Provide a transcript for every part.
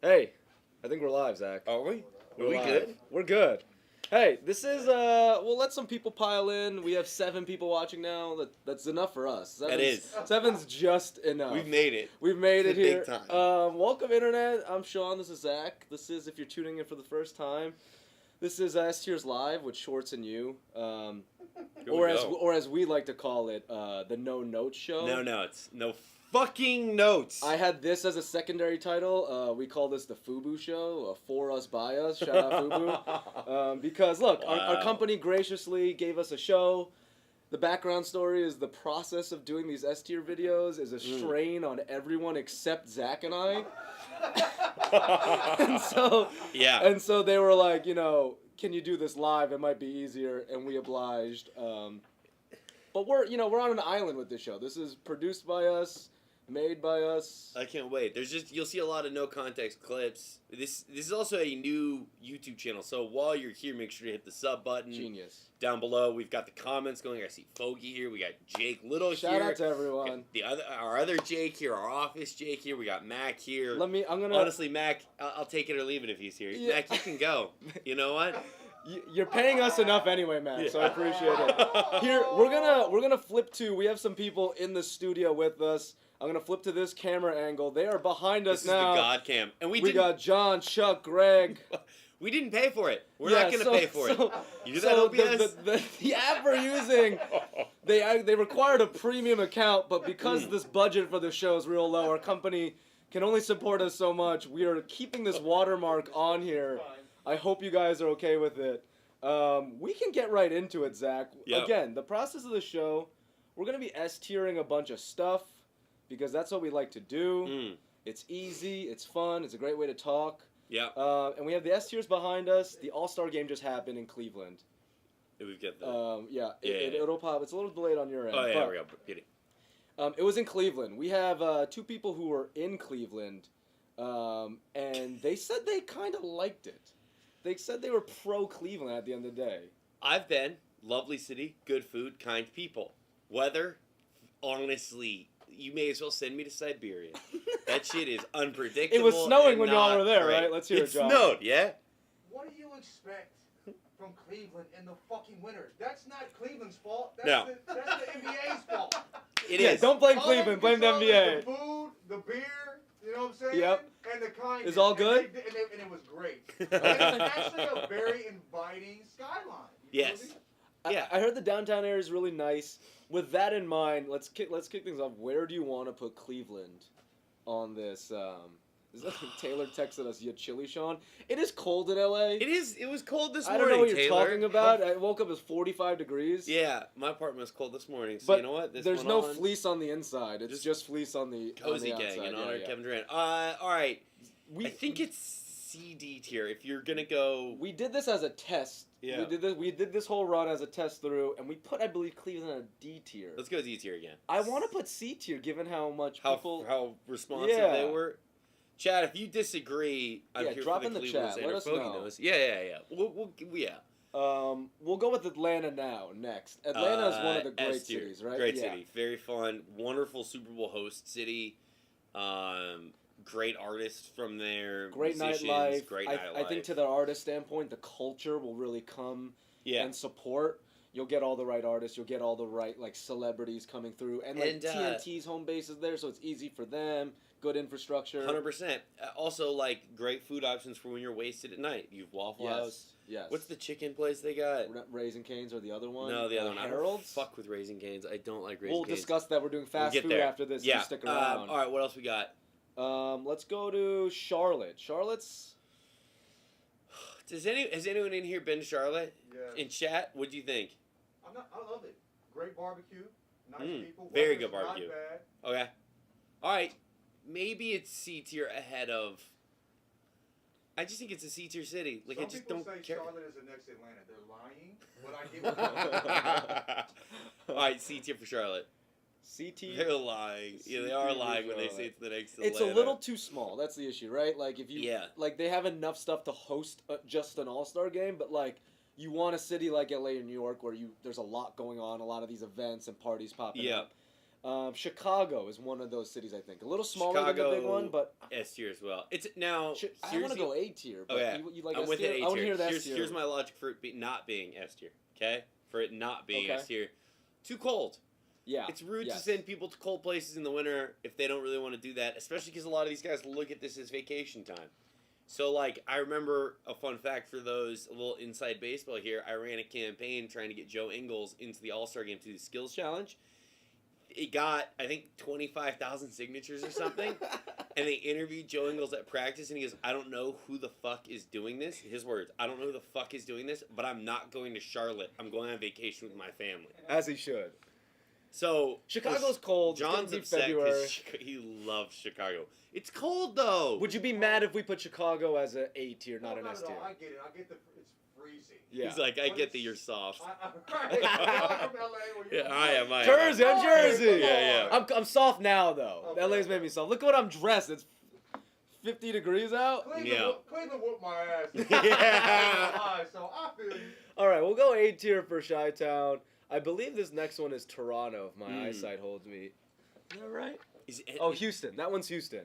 Hey, I think we're live, Zach. Are we? We're Are we live. good? We're good. Hey, this is we'll let some people pile in. We have 7 people watching now. That's enough for us. That is. 7's just enough. We've made it. We've made it the here. big time. Welcome, internet. I'm Sean. This is Zach. This is if you're tuning in for the first time. This is S Tiers Live with Schwartz and you. Or as we like to call it, the No Notes Show. No notes. No fucking notes. I had this as a secondary title. We call this the FUBU Show, For Us By Us. Shout out FUBU. Because look, our company graciously gave us a show. The background story is the process of doing these S tier videos is a strain on everyone except Zach and I. and so they were like, can you do this live? It might be easier, and we obliged. But we're on an island with this show. This is produced by us, made by us. I can't wait. You'll see a lot of no context clips. This is also a new YouTube channel. So while you're here, make sure to hit the sub button. Genius. Down Down below, we've got the comments going. I see Fogey here. We got Jake Little here. Shout out to everyone. Our other Jake here. Our office Jake here. We got Mac here. Honestly, Mac, I'll take it or leave it if he's here. Yeah. Mac, you can go. You know what? You're paying us enough anyway, Mac, so I appreciate it. Here, we're gonna flip to. We have some people in the studio with us. I'm gonna flip to this camera angle. They are behind us now. This is the God Cam, and we got John, Chuck, Greg. We didn't pay for it. We're not gonna pay for it. You do that OBS? The app we're using, they required a premium account, but because this budget for the show is real low, our company can only support us so much. We are keeping this watermark on here. I hope you guys are okay with it. We can get right into it, Zach. Yep. Again, the process of the show, we're going to be S-tiering a bunch of stuff because that's what we like to do. It's easy, it's fun, it's a great way to talk. Yeah. And we have the S-tiers behind us. The All-Star game just happened in Cleveland. We've got the... It'll pop. It's a little delayed on your end. Oh, yeah, there we go. Get it. It was in Cleveland. We have 2 people who were in Cleveland, and they said they kind of liked it. They said they were pro-Cleveland at the end of the day. I've been. Lovely city, good food, kind people. Weather, honestly, you may as well send me to Siberia. That shit is unpredictable. It was snowing when y'all were there, right? Let's hear it, John. It snowed, yeah? What do you expect from Cleveland in the fucking winter? That's not Cleveland's fault. That's No. the NBA's fault. It is. Don't blame Cleveland. Blame the NBA. The food, the beer, you know what I'm saying? Yep. And the kindness. Is all good? And it was great. It's actually a very inviting skyline. You Yes. feel me? Yeah. I heard the downtown area is really nice. With that in mind, let's kick things off. Where do you want to put Cleveland on this? Taylor texted us, "You chilly, Sean." It is cold in LA. It is. It was cold this I morning, don't know what you're Taylor. talking about. I woke up, it was 45 degrees. Yeah, my apartment was cold this morning, so But you know what? This there's went no on. fleece on the inside. It's just fleece on the Cozy on the gang outside. in honor of Yeah. Kevin Durant. All right. I think it's CD tier. If you're gonna go, We did this as a test. Yeah. We did this whole run as a test through, and we put, I believe, Cleveland on a D tier. let's go D tier again. I want to put C tier, given how much How people. responsive Yeah. they were. Chad, if you disagree, I'm Yeah, here drop for in the the Cleveland chat. Let us Fogey know. knows. Yeah. We'll go with Atlanta now. Next, Atlanta is one of the great S tier. cities, right? Great Yeah. city, very fun, wonderful Super Bowl host city. Great artists from there. Great musicians, nightlife. Great I nightlife. think to the artist standpoint, the culture will really come yeah. and support. You'll get all the right artists. You'll get all the right celebrities coming through, and TNT's home base is there, so it's easy for them. Good infrastructure. 100%. Also, great food options for when you're wasted at night. You've Waffle House. Yes. What's the chicken place they got? Raising Cane's or the other one? No, the other one. Harold's? I don't fuck with Raising Cane's. I don't like Raising We'll Cane's. discuss that. We're doing fast get food there. after this. Yeah. You stick around. All right, what else we got? Let's go to Charlotte. Charlotte's. Has anyone in here been to Charlotte? Yeah. In chat, what do you think? I love it. Great barbecue. Nice people. Very Weather's good barbecue. Not bad. Okay. All right. Maybe it's C tier ahead of. I just think it's a C tier city. Some I just people don't say care. Charlotte is the next Atlanta. They're lying, but I get what they're saying. All right, C tier for Charlotte. CT. They're lying. Yeah, they are lying when they say it's the next Atlanta. It's a little too small. That's the issue, right? Like if you, Yeah. they have enough stuff to host just an All-Star game, but you want a city like LA or New York where there's a lot going on, a lot of these events and parties popping up. Chicago is one of those cities, I think. A little smaller than the big one, but S tier as well. It's now. I want to go A tier. But Okay, you like I'm S with it. tier? A I want to tier. hear the S tier. Here's my logic for it not being S tier. Okay, for it not being Okay. S tier, too cold. Yeah. It's rude Yes. to send people to cold places in the winter if they don't really want to do that, especially because a lot of these guys look at this as vacation time. So, like, I remember a fun fact for those, a little inside baseball here. I ran a campaign trying to get Joe Ingles into the All-Star game to do the skills challenge. It got, I think, 25,000 signatures or something. And they interviewed Joe Ingles at practice, and he goes, I don't know who the fuck is doing this. His words, I don't know who the fuck is doing this, but I'm not going to Charlotte. I'm going on vacation with my family. As he should. So Chicago's cold. John's it's upset February. because he loves Chicago. It's cold, though. Would you be mad if we put Chicago as an A tier, not an No, S no, tier? I get it. I get it's freezing. Yeah. He's like, I But get that it's- you're soft. Right. I'm from LA. Well, Yeah, you're I am. Jersey, I'm Jersey. Yeah, yeah. I'm soft now though. Okay. LA's made me soft. Look what I'm dressed. It's 50 degrees out. Cleveland whooped my ass. Yeah. So I feel you. All right, we'll go A tier for Chi-Town. I believe this next one is Toronto, if my eyesight holds me. Is that right? Oh, Houston. That one's Houston.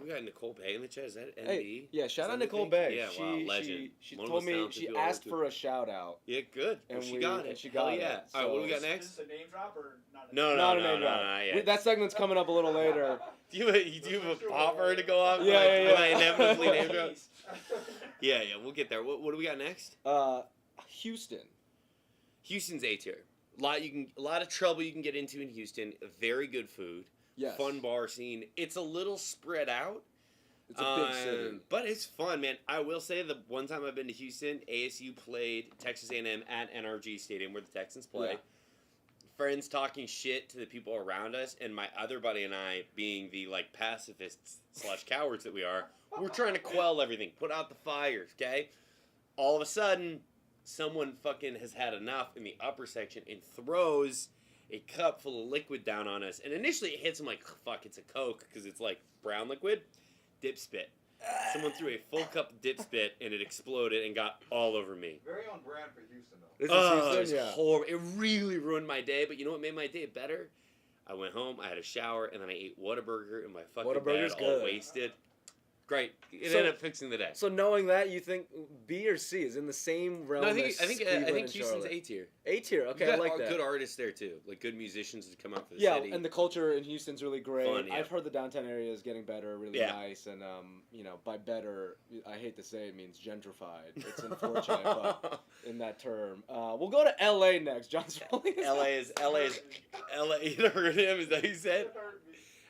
We got Nicole Bay in the chat. Is that NB? Hey, yeah, shout Is out that Nicole anything? Bay. Yeah, wow, legend. She One of told the me talented she people I asked worked for a shout out. Yeah, good. And she got it. And she got Hell it. yeah. All right, what do we got Is next? this a name drop or not? No, Not a no, name no, drop. no, yeah. That segment's coming up a little later. Do you have a popper to go off? Yeah, yeah, When I yeah. inevitably name drop? Yeah, we'll get there. What do we got next? Houston. Houston's A tier. A lot of trouble you can get into in Houston. Very good food. Yes. Fun bar scene. It's a little spread out. It's a big city. But it's fun, man. I will say the one time I've been to Houston, ASU played Texas A&M at NRG Stadium where the Texans play. Yeah. Friends talking shit to the people around us, and my other buddy and I, being the like pacifists / cowards that we are, we're trying to quell everything, put out the fires, okay? All of a sudden, someone fucking has had enough in the upper section and throws a cup full of liquid down on us. And initially it hits him like, fuck, it's a Coke, because it's like brown liquid. Dip spit. Someone threw a full cup of dip spit and it exploded and got all over me. Very on brand for Houston, though. This Oh, is it was Houston, yeah. horrible. It really ruined my day, but you know what made my day better? I went home, I had a shower, and then I ate Whataburger in my fucking Whataburger's bed, all good. wasted. Great. It So- ended up fixing the day. So knowing that, you think B or C is in the same realm No, I as think Cleveland and Houston's Charlotte? A tier. A tier. Okay, You I got like that. good artists there too, like good musicians to come out for the Yeah, city. and the culture in Houston's really great. Fun, yeah. I've heard the downtown area is getting better, really Yeah. nice, and by better, I hate to say it means gentrified. It's unfortunate, but in that term, we'll go to L.A. next. John's rolling his LA is You never heard of him? Is that what you said?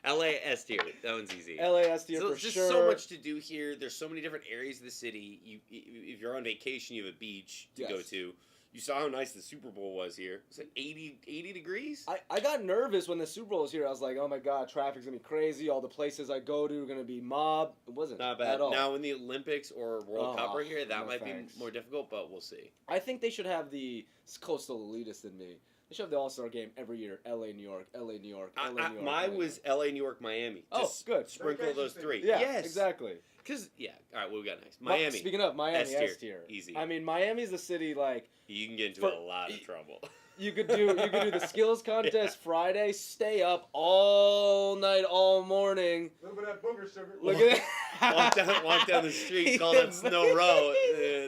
LA S tier. That one's easy. LAS tier So for there's just sure. so much to do here. There's so many different areas of the city. If you're on vacation, you have a beach to go Yes. to. You saw how nice the Super Bowl was here. Was it 80 degrees? I got nervous when the Super Bowl was here. I was like, oh my god, traffic's gonna be crazy. All the places I go to are gonna be mobbed. It wasn't Not bad. at all. Now when the Olympics or World Cup are here, that no might thanks. be more difficult, but we'll see. I think they should have the coastal elitist in me. They should have the All-Star game every year. L.A., New York, L.A., New York, L.A., New York. Mine LA, was New York. LA, New York, Miami. Oh, Just good. Sprinkle those three. Yeah, yes. exactly. Because, all right, what we got next? Miami. Speaking of Miami, S tier. S tier. Easy. I mean, Miami's the city. Like You can get into For- a lot of trouble. you could do the skills contest Friday. Stay up all night, all morning. A little bit of that booger sugar. Look at that. walk down the street, call that Snow Row.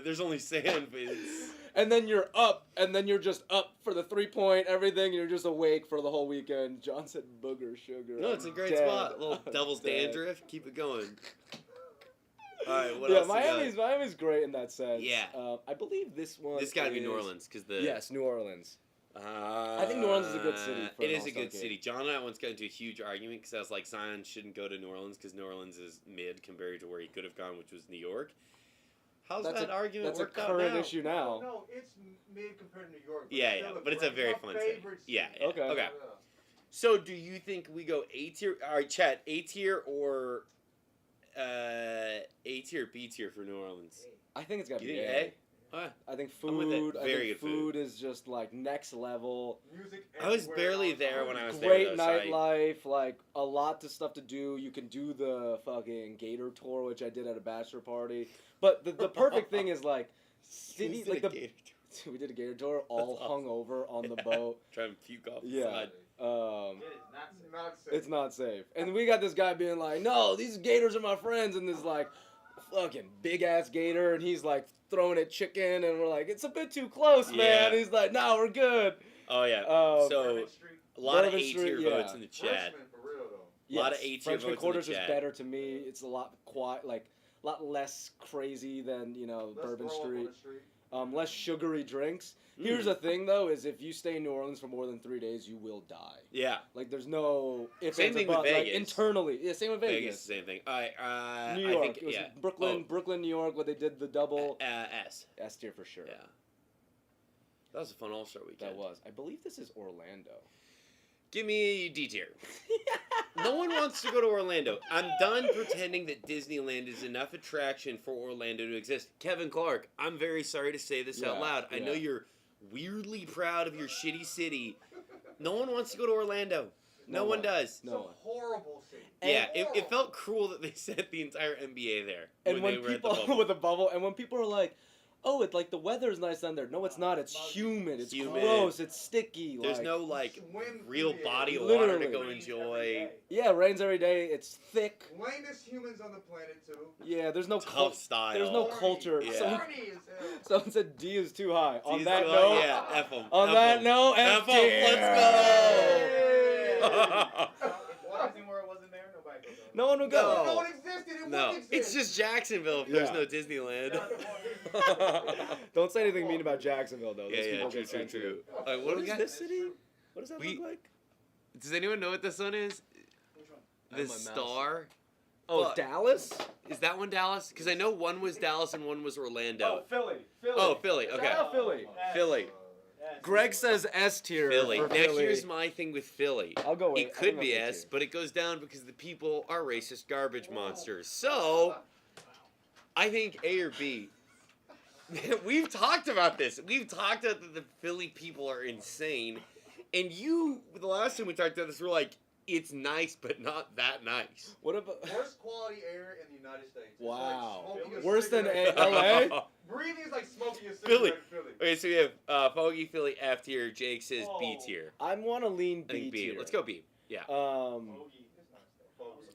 There's only sand, but it's... And then you're up, and then you're just up for the 3-point, everything. And you're just awake for the whole weekend. John said booger sugar. No, it's a I'm great dead. spot. A little I'm devil's dead. dandruff. Keep it going. All right, what Yeah, else? we got? Miami's great in that sense. Yeah. I believe this one. This got to be is- New Orleans because the Yes, New Orleans. I think New Orleans is a good city for It an is a All-Star good game. city. John and I once got into a huge argument because I was like, Zion shouldn't go to New Orleans because New Orleans is mid compared to where he could have gone, which was New York. How's That's that argument That's a worked out current now? issue now. No, it's mid compared to New York. But Yeah, still yeah, but it's a great- very my fun city. favorite Yeah, city. yeah. Okay. Okay. So, do you think we go A tier? All right, Chad, A tier or A tier, B tier for New Orleans? I think it's got to You be think A. A? Alright. I think I'm with it. food. I Very think good food. is just like next level. Music I was everywhere, barely all the there time. when I was Great there, though, so nightlife, like a lot of stuff to do. You can do the fucking Gator tour, which I did at a bachelor party. But the perfect thing is like city, Who's like the the Gator we did a Gator tour, all That's hung over on the boat. Try and puke off the Yeah. side. Not safe. It's not safe. And we got this guy being like, no, these gators are my friends, and this like fucking big ass gator, and he's like throwing at chicken, and we're like, it's a bit too close, man. Yeah. He's like, no, we're good. Oh yeah. So Bourbon Street. a lot of Bourbon A tier Street, votes yeah. in the chat. Frenchman, for real though. A lot of A tier Frenchman votes Quarters in the is chat. better to me. It's a lot quiet, like a lot less crazy than Let's Bourbon throw up on Street. the street. Less sugary drinks. Here's the thing though: is if you stay in New Orleans for more than 3 days, you will die. Yeah. Like there's no if Same ands, or thing with buts. Like, Vegas. internally. Yeah, same with Vegas, Vegas. same thing. All right. New I York. think It was yeah. Brooklyn, New York, where they did the double S. S tier for sure. Yeah. That was a fun All-Star weekend. That was. I believe this is Orlando. Give me D tier. No one wants to go to Orlando. I'm done pretending that Disneyland is enough attraction for Orlando to exist. Kevin Clark, I'm very sorry to say this out Yeah, loud. I know yeah. you're weirdly proud of your shitty city. No one wants to go to Orlando. No one does. It's No. a horrible city. Yeah, it Horrible. felt cruel that they sent the entire NBA there. And when they were at the people bubble. with a bubble, and when people are like, "Oh, it's like the weather's nice down there." No, it's not. It's Muggy. humid. It's Humid. gross. It's sticky. There's like, no like Swim real through the body of air. water to Literally. go Rains every enjoy. day. Yeah, it rains every day. It's thick. Lamest humans on the planet too. Yeah, there's no Tough style. There's no Horny. culture. Yeah. Someone, Horny as hell. someone said D is too high. On These that two- note, yeah, F them. on that note, F 'em. tier. Let's go. If Walt Disney World wasn't there, nobody could go. No one would No, go. no one existed. It No, wouldn't it's exist. just Jacksonville if there's Yeah. no Disneyland. Don't say anything mean about Jacksonville, though. Those Yeah, people true, get true, sensitive. true. All right, what What do we is got? this city? What does that We- look like? Does anyone know what this one is? Which one? I The have my mouse. Star? Oh, Fuck. Dallas? Is that one Dallas? Because I know one was Dallas and one was Orlando. Philly. Oh, Philly. Is Okay. that Philly? Yes. Philly. Yes. Greg says S tier. Philly. for Now Philly. here's my thing with Philly. I'll go with It could be S, but it goes down because the people are racist garbage monsters. So, I think A or B. We've talked about this. We've talked about that the Philly people are insane. And the last time we talked about this, we're like, it's nice, but not that nice. What about Worst quality air in the United States. It's Wow. Like smoking a Worse than cigarette. LA? Breathing is like smoking a Philly. cigarette in Philly. Okay, so we have Foggy Philly F tier. Jake says B Oh. tier. I want to lean I B think B. tier. Let's go B. Yeah. Um, Fogey.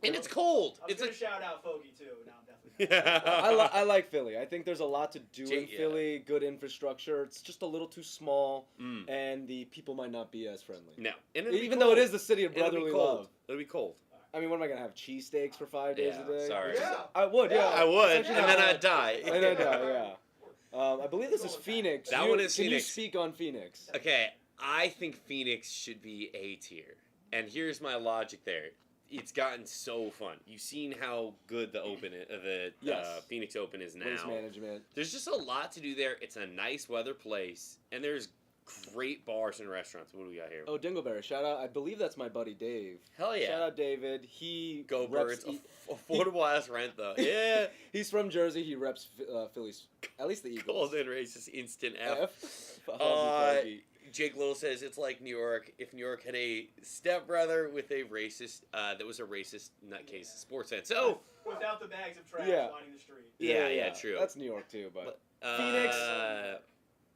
And it's cold. I was It's gonna like. shout out Fogey too. No, definitely. I like Philly. I think there's a lot to do in Yeah. Philly. Good infrastructure. It's just a little too small, Mm. and the people might not be as friendly. No. And it'll be Even though it cold. is the city of It'll be brotherly cold. love. It'll be cold. I mean, what am I gonna have? Cheesesteaks for 5 days Yeah, a day? sorry. Yeah. I would. Yeah, I would, It's actually and not then bad. I'd die. And then I'd die. Yeah. I believe this is Phoenix. That You- one is Can Phoenix. you speak on Phoenix? Okay, I think Phoenix should be A tier. And here's my logic there. It's gotten so fun. You've seen how good the Yes. Phoenix Open is Waste now. management. There's just a lot to do there. It's a nice weather place, and there's great bars and restaurants. What do we got here? Oh, Dingleberry! Shout out! I believe that's my buddy Dave. Hell yeah! Shout out David. He Go reps- Birds! he- Affordable ass rent though. Yeah. He's from Jersey. He reps Phillies. At least the Eagles. Golden racist instant F. F. Foggy. Jake Little says it's like New York. If New York had a stepbrother with a racist, that was a racist nutcase sports fan. So, Without the bags of trash Yeah. lining the street. Yeah, true. That's New York too, but Phoenix.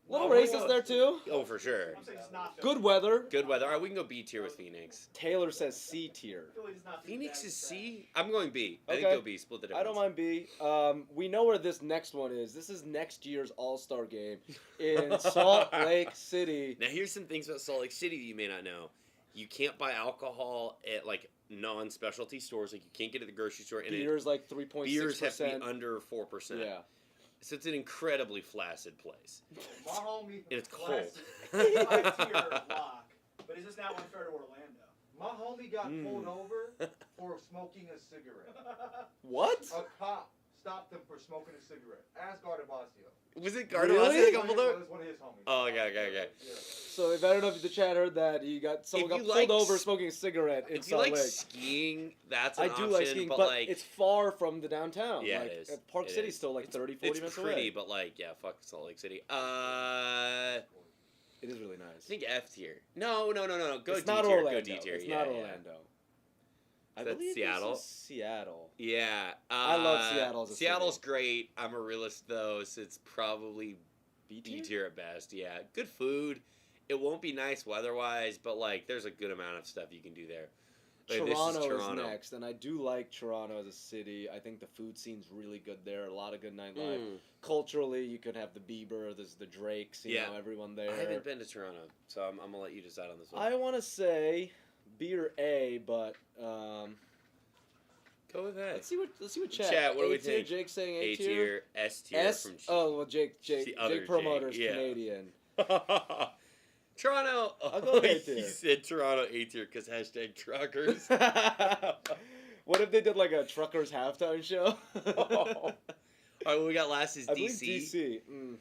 little Oh, racist there too. Oh, for sure. I'm saying it's not Philly. Good weather. Good weather. All right, we can go B tier with Phoenix. Taylor says C tier. Philly does not do Phoenix bags is of trash. C. I'm going B. I think Okay. go B. Split the difference. I don't mind B. We know where this next one is. This is next year's All-Star game in Salt Lake City. Now, here's some things about Salt Lake City that you may not know. You can't buy alcohol at like non-specialty stores. Like you can't get it at the grocery store. And Beer's like 3.6%. beers have to be under 4%. Yeah. So it's an incredibly flaccid place. My homie. And it's cold. Classic. High tier lock. But is this not unfair to Orlando? My homie got Hmm. pulled over for smoking a cigarette. What? A cop stopped him for smoking a cigarette. Ask Gardabasio. Was it Really? Gardner? Got pulled It over? was one of his homies. Oh, okay. Yeah. So if I don't know if the chat heard that, someone If got you pulled like over s- smoking a cigarette in If you Salt like Lake. skiing, that's an I do option. like skiing, but, but like, it's far from the downtown. yeah, like, it is. Park It City's is. still like 30, 40 minutes it's pretty, away. but like, yeah, fuck Salt Lake City. It is really nice. I think F tier. No. Go it's D not tier. Orlando. Go D tier. It's yeah, not yeah. Orlando. I That's believe Seattle? This is Seattle. Yeah. I love Seattle as a Seattle's city. great. I'm a realist though, so it's probably B B tier at best. Yeah. Good food. it won't be nice weather-wise, but, like, there's a good amount of stuff you can do there. Like, Toronto this is is Toronto. next, and I do like Toronto as a city. I think the food scene's really good there. A lot of good nightlife. Culturally, you could have the Bieber, there's the Drakes, you know, everyone there. I haven't been to Toronto, so I'm going to let you decide on this one. I want to say B or A, but Go with A. let's see what chat. Chat, what do we A-tier, think? Jake's saying A A tier. tier, S tier S. from Oh well, Jake the other Promoter's Jake, yeah. Canadian. Toronto. I'll go A tier. He said Toronto A tier because # truckers. What if they did like a truckers halftime show? All right, what we got last is I believe DC. DC.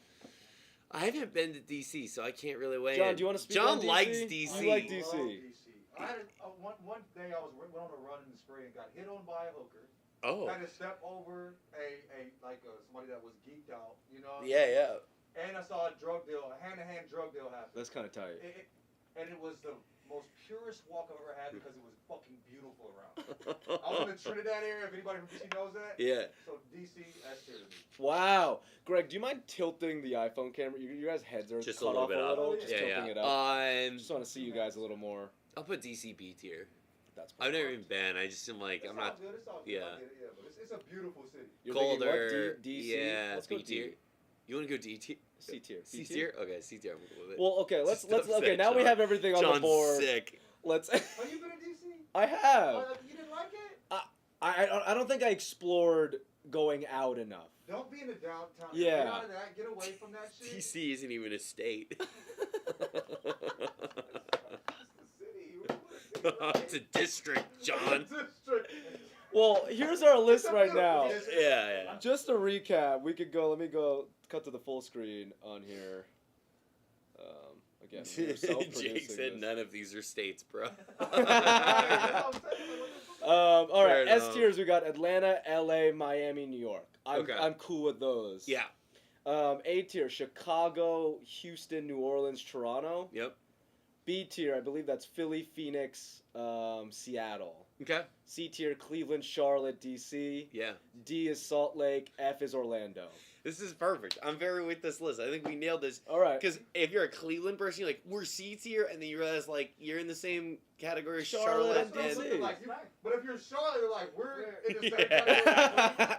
I haven't been to DC, so I can't really weigh John, in. do you want to speak John on DC? likes DC. You like I love DC. I had one day I went on a run in the spring and got hit on by a hooker. Oh. Had to step over somebody that was geeked out, you know. Yeah. And I saw a hand-to-hand drug deal happen. That's kind of tight. And it was the most purest walk I've ever had because it was fucking beautiful around. I was in the Trinidad area. If anybody from DC knows that. Yeah. So DC, S tier to me. Wow, Greg, do you mind tilting the iPhone camera? You guys' heads are Just cut a little off bit a up. little. Just tilting it up. Just want to see you guys a little more. I'll put DC B tier. That's I've perfect. never even been. I just am like, I'm not. Good. It's all good. Yeah. I get it, but it's a beautiful city. You're thinking Colder. what? DC? Yeah. Let's go B tier. D. You want to go D tier? C tier. C tier? Okay, C tier. I'm cool with it. Well, okay, let's Just okay. upset Now we John. have everything on the John's board. sick. Let's. Oh, you been to DC? I have. Oh, you didn't like it? I don't think I explored going out enough. Don't be in the downtown. Yeah. Get out of that. Get away from that shit. DC isn't even a state. It's a district, John. Well, here's our list right now. Yeah. Just to recap, we could go. Let me go cut to the full screen on here. Again, we're self-producing Jake said this. none of these are states, bro. All right, Fair S enough. tiers. We got Atlanta, LA, Miami, New York. Okay. I'm cool with those. Yeah. A tier: Chicago, Houston, New Orleans, Toronto. Yep. B tier: I believe that's Philly, Phoenix, Seattle. Okay. C tier: Cleveland, Charlotte, DC. Yeah. D is Salt Lake. F is Orlando. This is perfect. I'm very with this list. I think we nailed this. All right. Because if you're a Cleveland person, you're like, we're C tier, and then you realize, like, you're in the same category as Charlotte Charlotte and and... DC. But if you're Charlotte, you're like, we're in the same Yeah. category.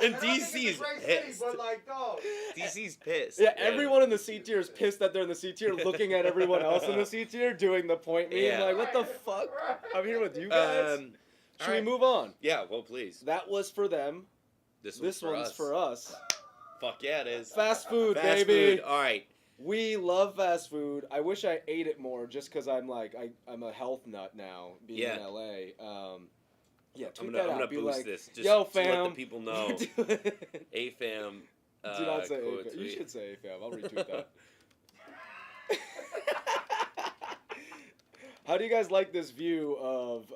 And I think it's DC's a great city, pissed. but like, dog. DC's pissed. Yeah, everyone in the C tier is pissed that they're in the C tier, looking at everyone else in the C tier doing the point meme. Yeah. Like, what the fuck? I'm here with you guys. Should we alright. move on? Yeah, well, please. That was for them. This This one's one's for us. Fuck yeah, it is. Fast food, Fast baby. food. All right. We love fast food. I wish I ate it more just because I'm like, I'm a health nut now, being in LA. Yeah, tweet that I'm out. gonna Be boost like, this. Just yo, to fam. let the people know. Do it. A fam. Do not say quote A fam. You tweet. should say A fam. I'll retweet that. How do you guys like this view of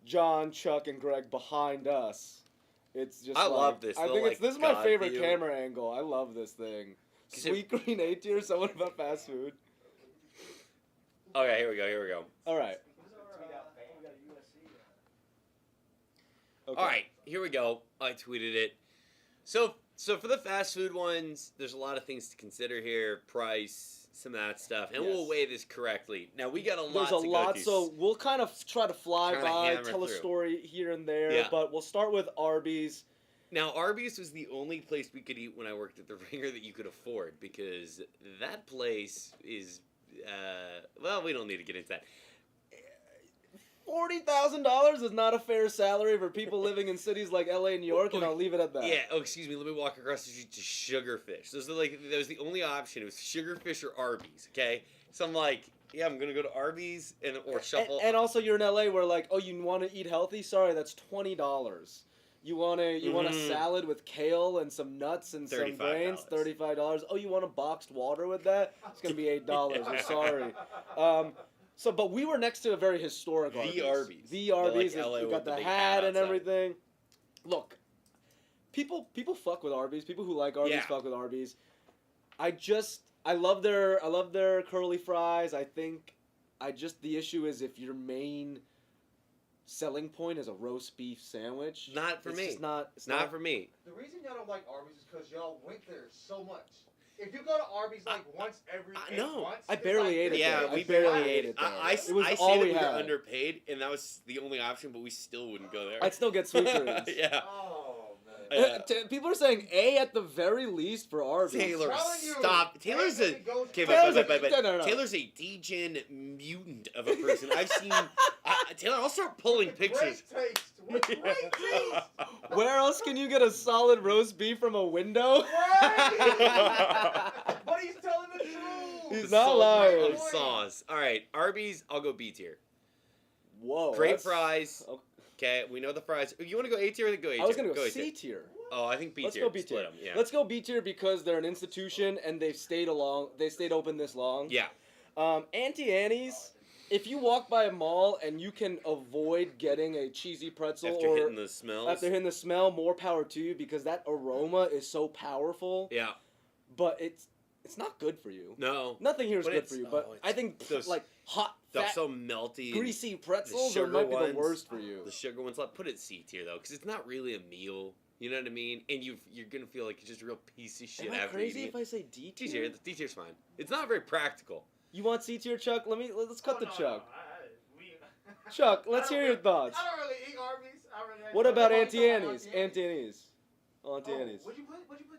John, Chuck, and Greg behind us? It's just I like, love this I little, think like, this is my God favorite view. camera angle. I love this thing. 'Cause Sweet green A tier. Someone about fast food. Okay, here we go. All right. Okay. All right, here we go. I tweeted it. So for the fast food ones, there's a lot of things to consider here. Price, some of that stuff, and we'll Yes. weigh this correctly. Now we got a lot. There's a to lot, go through. so we'll kind of try to fly Kinda by, hammer tell a through. story here and there, Yeah. but we'll start with Arby's. Now, Arby's was the only place we could eat when I worked at the Ringer that you could afford, because that place is, well, we don't need to get into that. $40,000 is not a fair salary for people living in cities like LA and New York, and I'll leave it at that. Yeah, oh, excuse me, let me walk across the street to Sugarfish. That was the only option. It was Sugarfish or Arby's, okay? So I'm like, yeah, I'm going to go to Arby's or Shuffle. And also, you're in LA where, like, oh, you want to eat healthy? Sorry, that's $20. You want a salad with kale and some nuts and some grains? $35. Oh, you want a boxed water with that? It's gonna be $8. I'm sorry. But we were next to a very historic Arby's. Arby's. The Arby's. Like LA We with got the the big hat hat and outside. everything. Look, people fuck with Arby's. People who like Arby's Yeah. fuck with Arby's. I love their curly fries. I think the issue is if your main selling point is a roast beef sandwich. Not for it's me. Just not. It's Not for me. The reason y'all don't like Arby's is because y'all went there so much. If you go to Arby's like once every no. months, I it's barely like, ate it. Yeah, there. we I barely ate ate it. There. It was I all say we that we were had. underpaid, and that was the only option, but we still wouldn't go there. I'd still get sweeterins. Yeah. Oh man. People are saying A at the very least for Arby's. Taylor, telling you. stop. Taylor's a... Okay, Taylor's but Taylor's a degen mutant of a person. I've seen... Taylor, I'll start pulling pictures. Great taste. With great taste. Where else can you get a solid roast beef from a window? Right. But he's telling the truth. He's not lying. Of sauce. All right, Arby's, I'll go B tier. Whoa. Great that's- fries. Okay. Okay, we know the fries. You want to go A tier or go A tier? I was gonna go A C tier. tier. Oh, I think B Let's tier. go B Split tier. 'em, yeah. Let's go B tier because they're an institution and they've stayed open this long. Yeah. Auntie Annie's. If you walk by a mall and you can avoid getting a cheesy pretzel After or hitting the smells. after hitting the smell, more power to you because that aroma is so powerful. Yeah. But it's not good for you. No. Nothing here is But good it's- for you. oh, But it's I think those- like hot, They're fat, so melty. and greasy pretzels sugar might be ones. the worst for you. The sugar ones. Put it C tier though, because it's not really a meal. You know what I mean? And you're gonna feel like it's just a real piece of shit Am I after crazy eating if I say D it. D tier? tier. D tier's fine. It's not very practical. You want C tier, Chuck? Let's cut the No, Chuck. we- Chuck, let's hear your thoughts. I don't really eat Arby's. I really What about What Auntie about Annie's? Auntie Auntie Annie's. Auntie Annie's. What'd you put?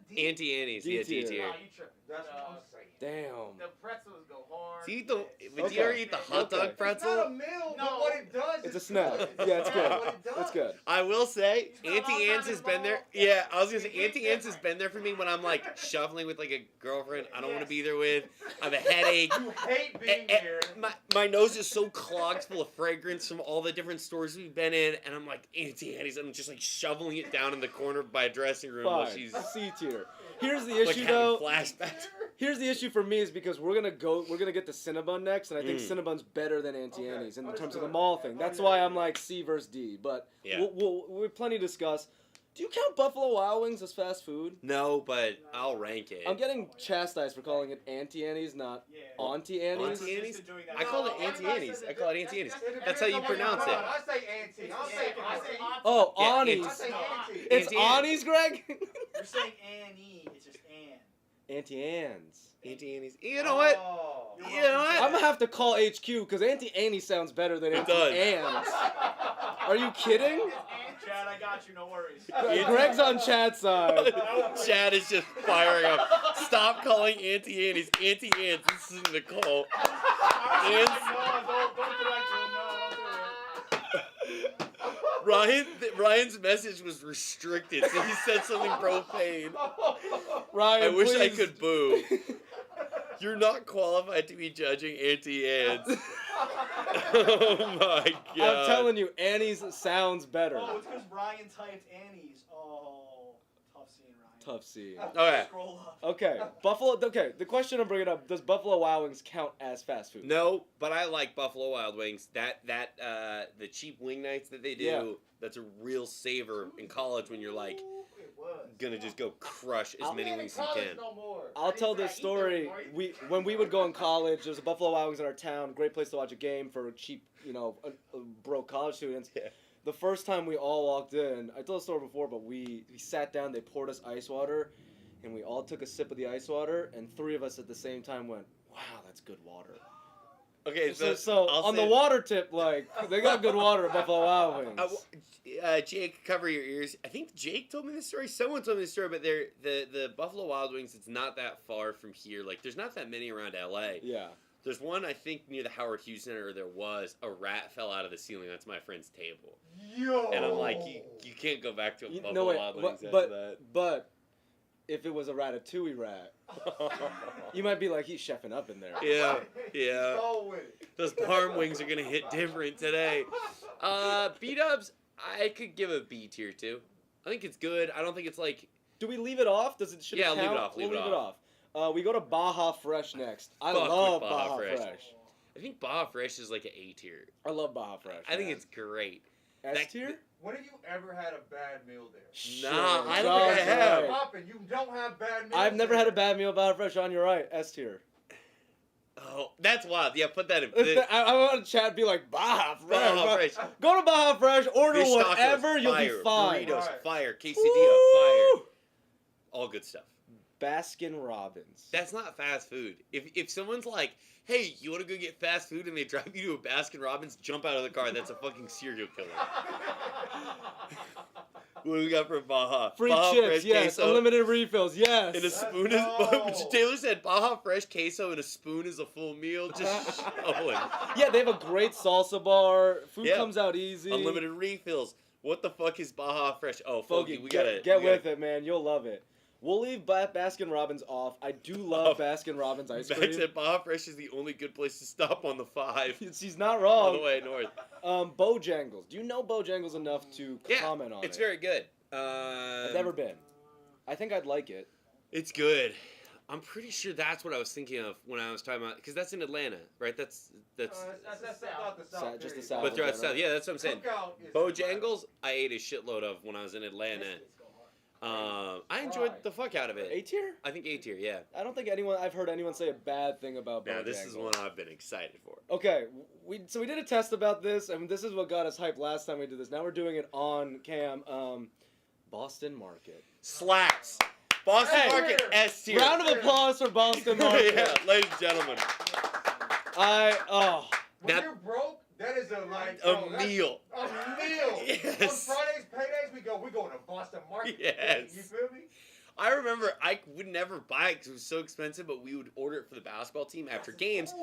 D? Auntie Annie's. D Yeah, D tier. tier. Nah, you tripping. That's what I'm saying. Damn. The pretzels go hard. Do you eat the? Yeah. Would you ever Okay. eat the hot dog Okay. It's pretzel? not a meal, No. but what it does It's a is snack. good. Yeah, it's good. What it does. It's good. I will say, You spent a lot Auntie of Anne's time has been there. involved. Yeah, I was gonna say Auntie Anne's has been there for me when I'm like shuffling with like a girlfriend I don't want to be there with. I have a headache. You hate being Eh, eh, here. my nose is so clogged full of fragrance from all the different stores we've been in, and I'm like, Auntie Annie's, I'm just like shoveling it down in the corner by a dressing room while Fine. she's C tier. Here's the like issue having though. flashbacks. Here's the issue for me is because we're gonna get the Cinnabon next, and I think Mm. Cinnabon's better than Auntie Okay, Annie's in terms of understood. the mall thing. That's why I'm like C versus D. But Yeah. we'll plenty to discuss. Do you count Buffalo Wild Wings as fast food? No, but I'll rank it. I'm getting chastised for calling it Auntie Annie's, not Yeah. Auntie Annie's. Auntie Annie's? Just doing that. I call it No, Auntie everybody Annie's. says I it. call it Auntie Annie's. It depends That's how you on what pronounce want. it. I say auntie. I'll say auntie. Oh, Yeah, Annie's. I say auntie. It's Auntie Anne. Annie's, Greg. You're saying Annie. It's just Ann. Auntie Anne's. Auntie Annie's. You know what? Oh. You know what? I'm gonna have to call HQ because Auntie Annie sounds better than It Auntie does. Anne's. Are you kidding? Chad, I got you. No worries. Greg's on Chad's side. Chad is just firing up. Stop calling Auntie Annie's Auntie Anne's. This is Nicole. No, don't correct him. No, don't do it. Ryan's message was restricted, so he said something profane. Ryan, I wish I please. could boo. You're not qualified to be judging Auntie Anne's. Oh my god. I'm telling you, Annie's sounds better. Oh, it's because Ryan typed Annie's. Oh, tough scene, Ryan. Tough C. Okay. Scroll up. Okay, Buffalo. Okay, the question I'm bringing up: does Buffalo Wild Wings count as fast food? No, but I like Buffalo Wild Wings. The cheap wing nights that they do, Yeah. that's a real savor in college when you're like It was. gonna just go crush as many wings as you can. No more. I'll tell this story. When we would go in college, there was a Buffalo Wild Wings in our town. Great place to watch a game for cheap, broke college students. Yeah. The first time we all walked in, I told the story before, but we sat down. They poured us ice water, and we all took a sip of the ice water, and three of us at the same time went, "Wow, that's good water." Okay, So I'll on say- the water tip, like they got good water at Buffalo Wild Wings. Jake, cover your ears. I think Jake told me this story. Someone told me this story, but the Buffalo Wild Wings. It's not that far from here. Like, there's not that many around LA. Yeah. There's one I think near the Howard Hughes Center. There was a rat fell out of the ceiling. That's my friend's table. Yo. And I'm like, you can't go back to a Buffalo No, wait, Wild Wings after but that. but if it was a Ratatouille rat, you might be like, he's chefing up in there. Yeah, yeah. Go with it. Those parm wings are gonna hit different today. B-dubs, I could give a B tier too. I think it's good. I don't think it's like. Do we leave it off? Does it should Yeah, it leave it count? off, We'll leave it leave it off. We go to Baja Fresh next. I Fuck with love Baja Baja Fresh. Fresh. I think Baja Fresh is like an A tier. I love Baja Fresh. I think man. it's great. S that- tier. When have you ever had a bad meal there? Nah, I don't John's think I have. right. Poppin', you don't have bad meals. I've never had a there. bad meal at Baja Fresh. On your right, S tier. Oh, that's wild. Yeah, put that in. I want to chat be like Baja Fresh. Baja Fresh. Go to Baja Fresh, order Fish tacos, whatever, you'll fire. be fine. Burritos, Right. fire. Quesadilla, Woo! fire. All good stuff. Baskin Robbins. That's not fast food. If someone's like, hey, you want to go get fast food, and they drive you to a Baskin Robbins, jump out of the car. That's a fucking serial killer. What do we got for Baja? Free Baja chips, fresh yes. queso. Unlimited refills, yes. And a spoon is. Taylor said Baja fresh queso and a spoon is a full meal. Just shoveling. Yeah, they have a great salsa bar. Food Yeah. comes out easy. Unlimited refills. What the fuck is Baja fresh? Oh, Fogey, we gotta get with it, man. You'll love it. We'll leave Baskin Robbins off. I do love Baskin Robbins ice cream. Max said Baja Fresh is the only good place to stop on the 5. She's not On wrong. the way north. Bojangles. Do you know Bojangles enough to Yeah, comment on it? it's very good. I've never been. I think I'd like it. It's good. I'm pretty sure that's what I was thinking of when I was talking about, because that's in Atlanta, right? That's That's not the South. Just the period. South. but throughout Right. South. Yeah, that's what I'm saying. Cookout is Bojangles, I ate a shitload of when I was in Atlanta. I enjoyed the fuck out of A it. tier? I think A tier, yeah. I don't think I've heard anyone say a bad thing about Bojangles. Yeah, this is one I've been excited for. Okay, we did a test about this, and this is what got us hyped last time we did this. Now we're doing it on cam. Boston Market. Slaps. Boston Hey, Market S tier. Round of applause for Boston Market. Yeah, ladies and gentlemen. When That- you're broke, that is a A meal. A meal. Yes. On Fridays, paydays, we going to Boston Market. Yes. You feel me? I remember I would never buy it because it was so expensive, but we would order it for the basketball team after games,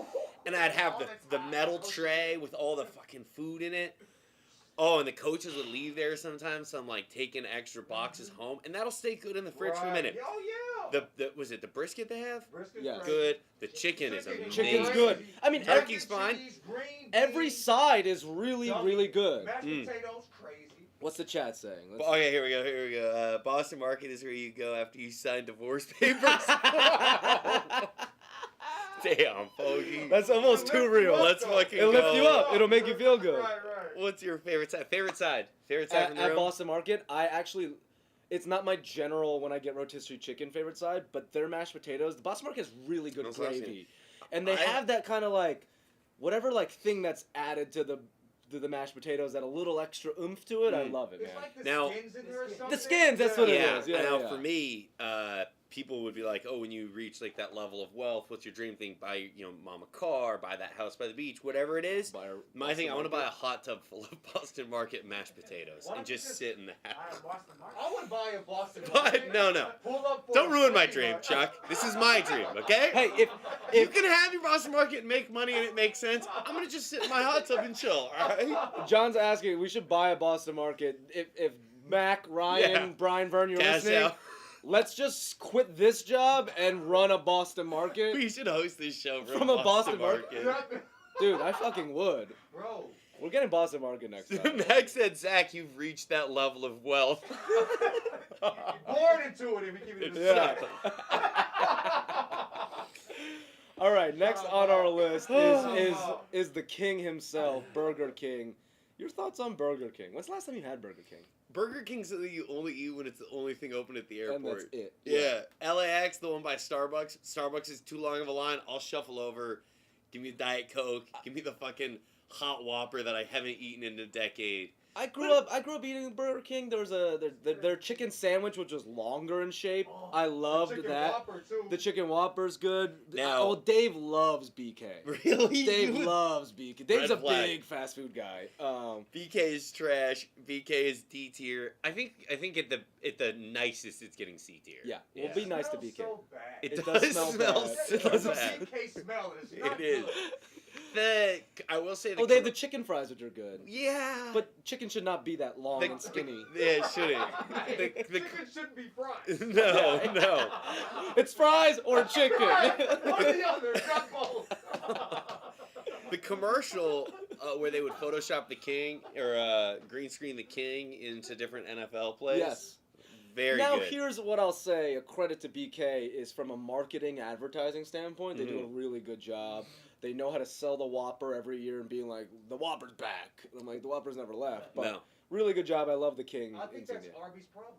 and I'd have the metal tray with all the fucking food in it. Oh, and the coaches would leave there sometimes, so I'm like taking extra boxes home, and that'll stay good in the fridge for a minute. Oh yeah. Was it the brisket they have? Brisket, Yes. right. Good. The chicken is amazing. Chicken's good. I mean, Turkey's fine. Cheese, green every beans, side is really, dumplings, really good. Mashed Mm. potatoes, crazy. What's the chat saying? Let's- Okay, here we go. Boston Market is where you go after you sign divorce papers. Damn, Fogey. That's almost too real. Let's fucking It'll lift go. you up. It'll make you feel good. Right. What's your favorite side? Favorite side At, from the at room? Boston Market, it's not my general when I get rotisserie chicken favorite side, but their mashed potatoes. The Boston Market has really good That's what I'm gravy, and they I- have that kind of like whatever like thing that's added to the mashed potatoes, that a little extra oomph to it. I Mm. love it, It's man. like the Now- skins in there or something. The skins, that's what it Yeah. is. Yeah, now yeah. for me, people would be like, "Oh, when you reach like that level of wealth, what's your dream thing? Buy mom a car, buy that house by the beach, whatever it is." Buy a My thing, I want to buy a Market. hot tub full of Boston Market mashed potatoes Why and don't you just just- sit in the house. I would buy a Boston But Market. no. Pull up for Don't a ruin my free dream, ride. Chuck. This is my dream, okay? Hey, you if can have your Boston Market and make money and it makes sense. I'm gonna just sit in my hot tub and chill, all right? John's asking, we should buy a Boston Market. If Mac, Ryan, Yeah. Brian, Vern, you're Cash listening, out. let's just quit this job and run a Boston Market. We should host this show From a Boston You have to- Dude, I fucking would. Bro. We're getting Boston Market next time. Max said, "Zach, you've reached that level of wealth." You're born into it if you keep it in the Yeah. shot. All right, next on our list is the king himself, Burger King. Your thoughts on Burger King? When's the last time you had Burger King? Burger King's something you only eat when it's the only thing open at the And airport. that's it. Yeah. LAX, the one by Starbucks. Starbucks is too long of a line. I'll shuffle over. Give me a Diet Coke. Give me the fucking hot Whopper that I haven't eaten in a decade. I grew up eating Burger King. There was their chicken sandwich, which was longer in shape. I loved Chicken that. Whopper, too. The chicken Whopper's good. Now- Dave loves BK. Really? Dave You would- loves BK. Dave's a Red flag. big fast food guy. BK is trash. BK is D tier. I think at the nicest it's getting C tier. Yeah, well, be nice to Smells BK. So bad. It, It does does smell smell bad. so It does bad. BK smell is not It is. good. I will say Oh, they have the chicken fries, which are good. Yeah. But chicken should not be that long and skinny. Yeah, it shouldn't. The Chicken shouldn't be fried. no. It's fries or chicken. Right. One or the other, not both. The commercial where they would Photoshop the king or green screen the king into different NFL plays. Yes. Very Now good. here's what I'll say. A credit to BK is from a marketing advertising standpoint, they do a Mm-hmm. really good job. They know how to sell the Whopper every year and being like, the Whopper's back. And I'm like, the Whopper's never left. But No. really good job. I love the King I think that's insignia. Arby's problem.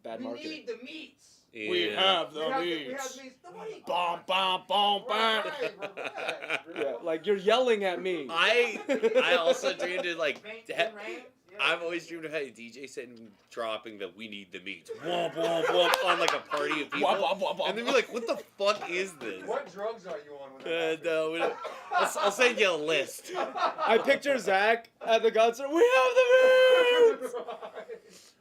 Bad We marketing. need the meats. Yeah. We have We the have meats. meats. Nobody. Bom, bom, bom, bom. Right, right. Yeah, like you're yelling at me. I also dreamed of like Bacon ha- ranch, I've always dreamed of having a DJ set and dropping the "We Need the Meat" womp womp womp on like a party of people, and then be like, "What the fuck is this?" What drugs are you on? When that No, we don't. I'll send you a list. I picture Zach at the concert. We have the meat.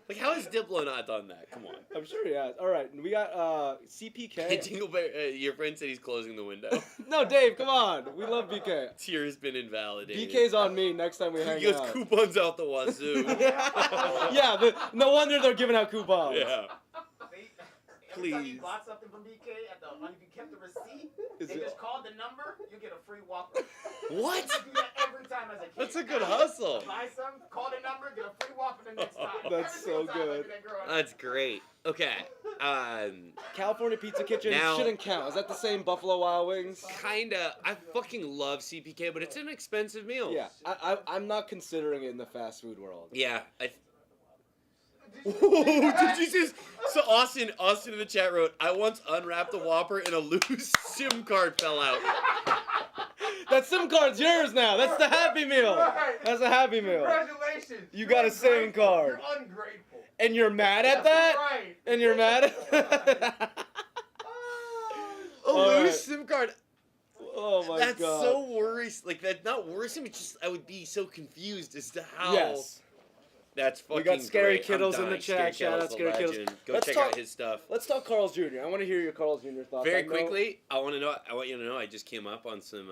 Like, how has Diplo not done that? Come on. I'm sure he has. All right, we got CPK. Jingle Bell, your friend said he's closing the window. No, Dave, come on. We love BK. Tier has been invalidated. BK's on me next time we hang He goes out. coupons out the wazoo. Yeah, no wonder they're giving out coupons. Yeah. Every time you Please. bought something from BK at the if you kept the receipt, Is they it- just called the number, you get a free Whopper. What? I do that every time as a kid. That's a good hustle. Buy some, call the number, get a free Whopper the next time. That's Every single so time I good. do that growing up. That's great. Okay. California Pizza Kitchen Now- shouldn't count. Is that the same Buffalo Wild Wings? Kinda. I fucking love CPK, but it's an expensive meal. Yeah, I'm not considering it in the fast food world. Yeah. Did you see? So Austin in the chat wrote, "I once unwrapped a Whopper and a loose SIM card fell out." That SIM card's yours now. That's the Happy Meal. Right. That's a Happy Meal. Congratulations. You got a SIM ungrateful. card. You're ungrateful. And you're mad at that? Right. And you're mad at that? A All loose right. SIM card. Oh my That's god. so worrisome. Like, that's not worrisome. It's just I would be so confused as to how. Yes. That's fucking We got Scary great. I'm Kittles in the dying. chat. Shout out Scary Kittles. Legend. Go Let's check talk- out his stuff. Let's talk Carl's Jr. I want to hear your Carl's Jr. thoughts. Very I know- quickly, I want you to know I just came up on some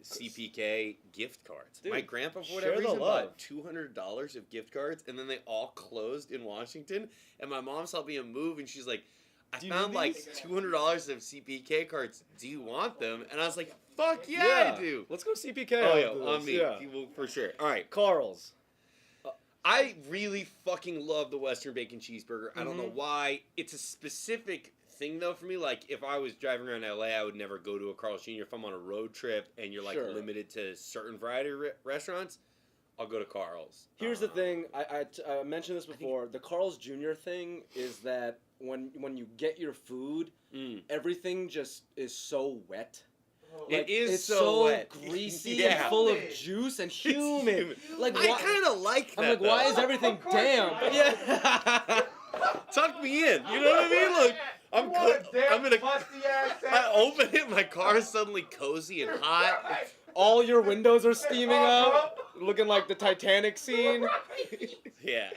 CPK gift cards. Dude, My grandpa, for share whatever the reason, love. bought $200 of gift cards, and then they all closed in Washington. And my mom's helping him move, and she's like, "I Do you found need like these?" $200 of CPK cards. Do you want them?" And I was like, "Fuck yeah, I do." Let's go CPK. Oh after yeah, on this. me, Yeah. Well, for sure. All right, Carl's. I really fucking love the Western Bacon Cheeseburger. I don't know Mhm. why. It's a specific thing though for me. Like if I was driving around LA, I would never go to a Carl's Jr. If I'm on a road trip and you're like Sure. limited to certain variety of restaurants, I'll go to Carl's. Here's the thing. I mentioned this before. The Carl's Jr. thing is that when you get your food, everything just is so wet. It is it's so wet. greasy Yeah. and full of juice and humid. Like I why- kind of like that. I'm like, why though. is everything Of course you damp? do. Yeah. Tuck me in. You know what I mean? Look, I'm You want a damn I'm gonna. musty ass I open it. My car is suddenly cozy and hot. All your windows are steaming up, looking like the Titanic scene. Yeah.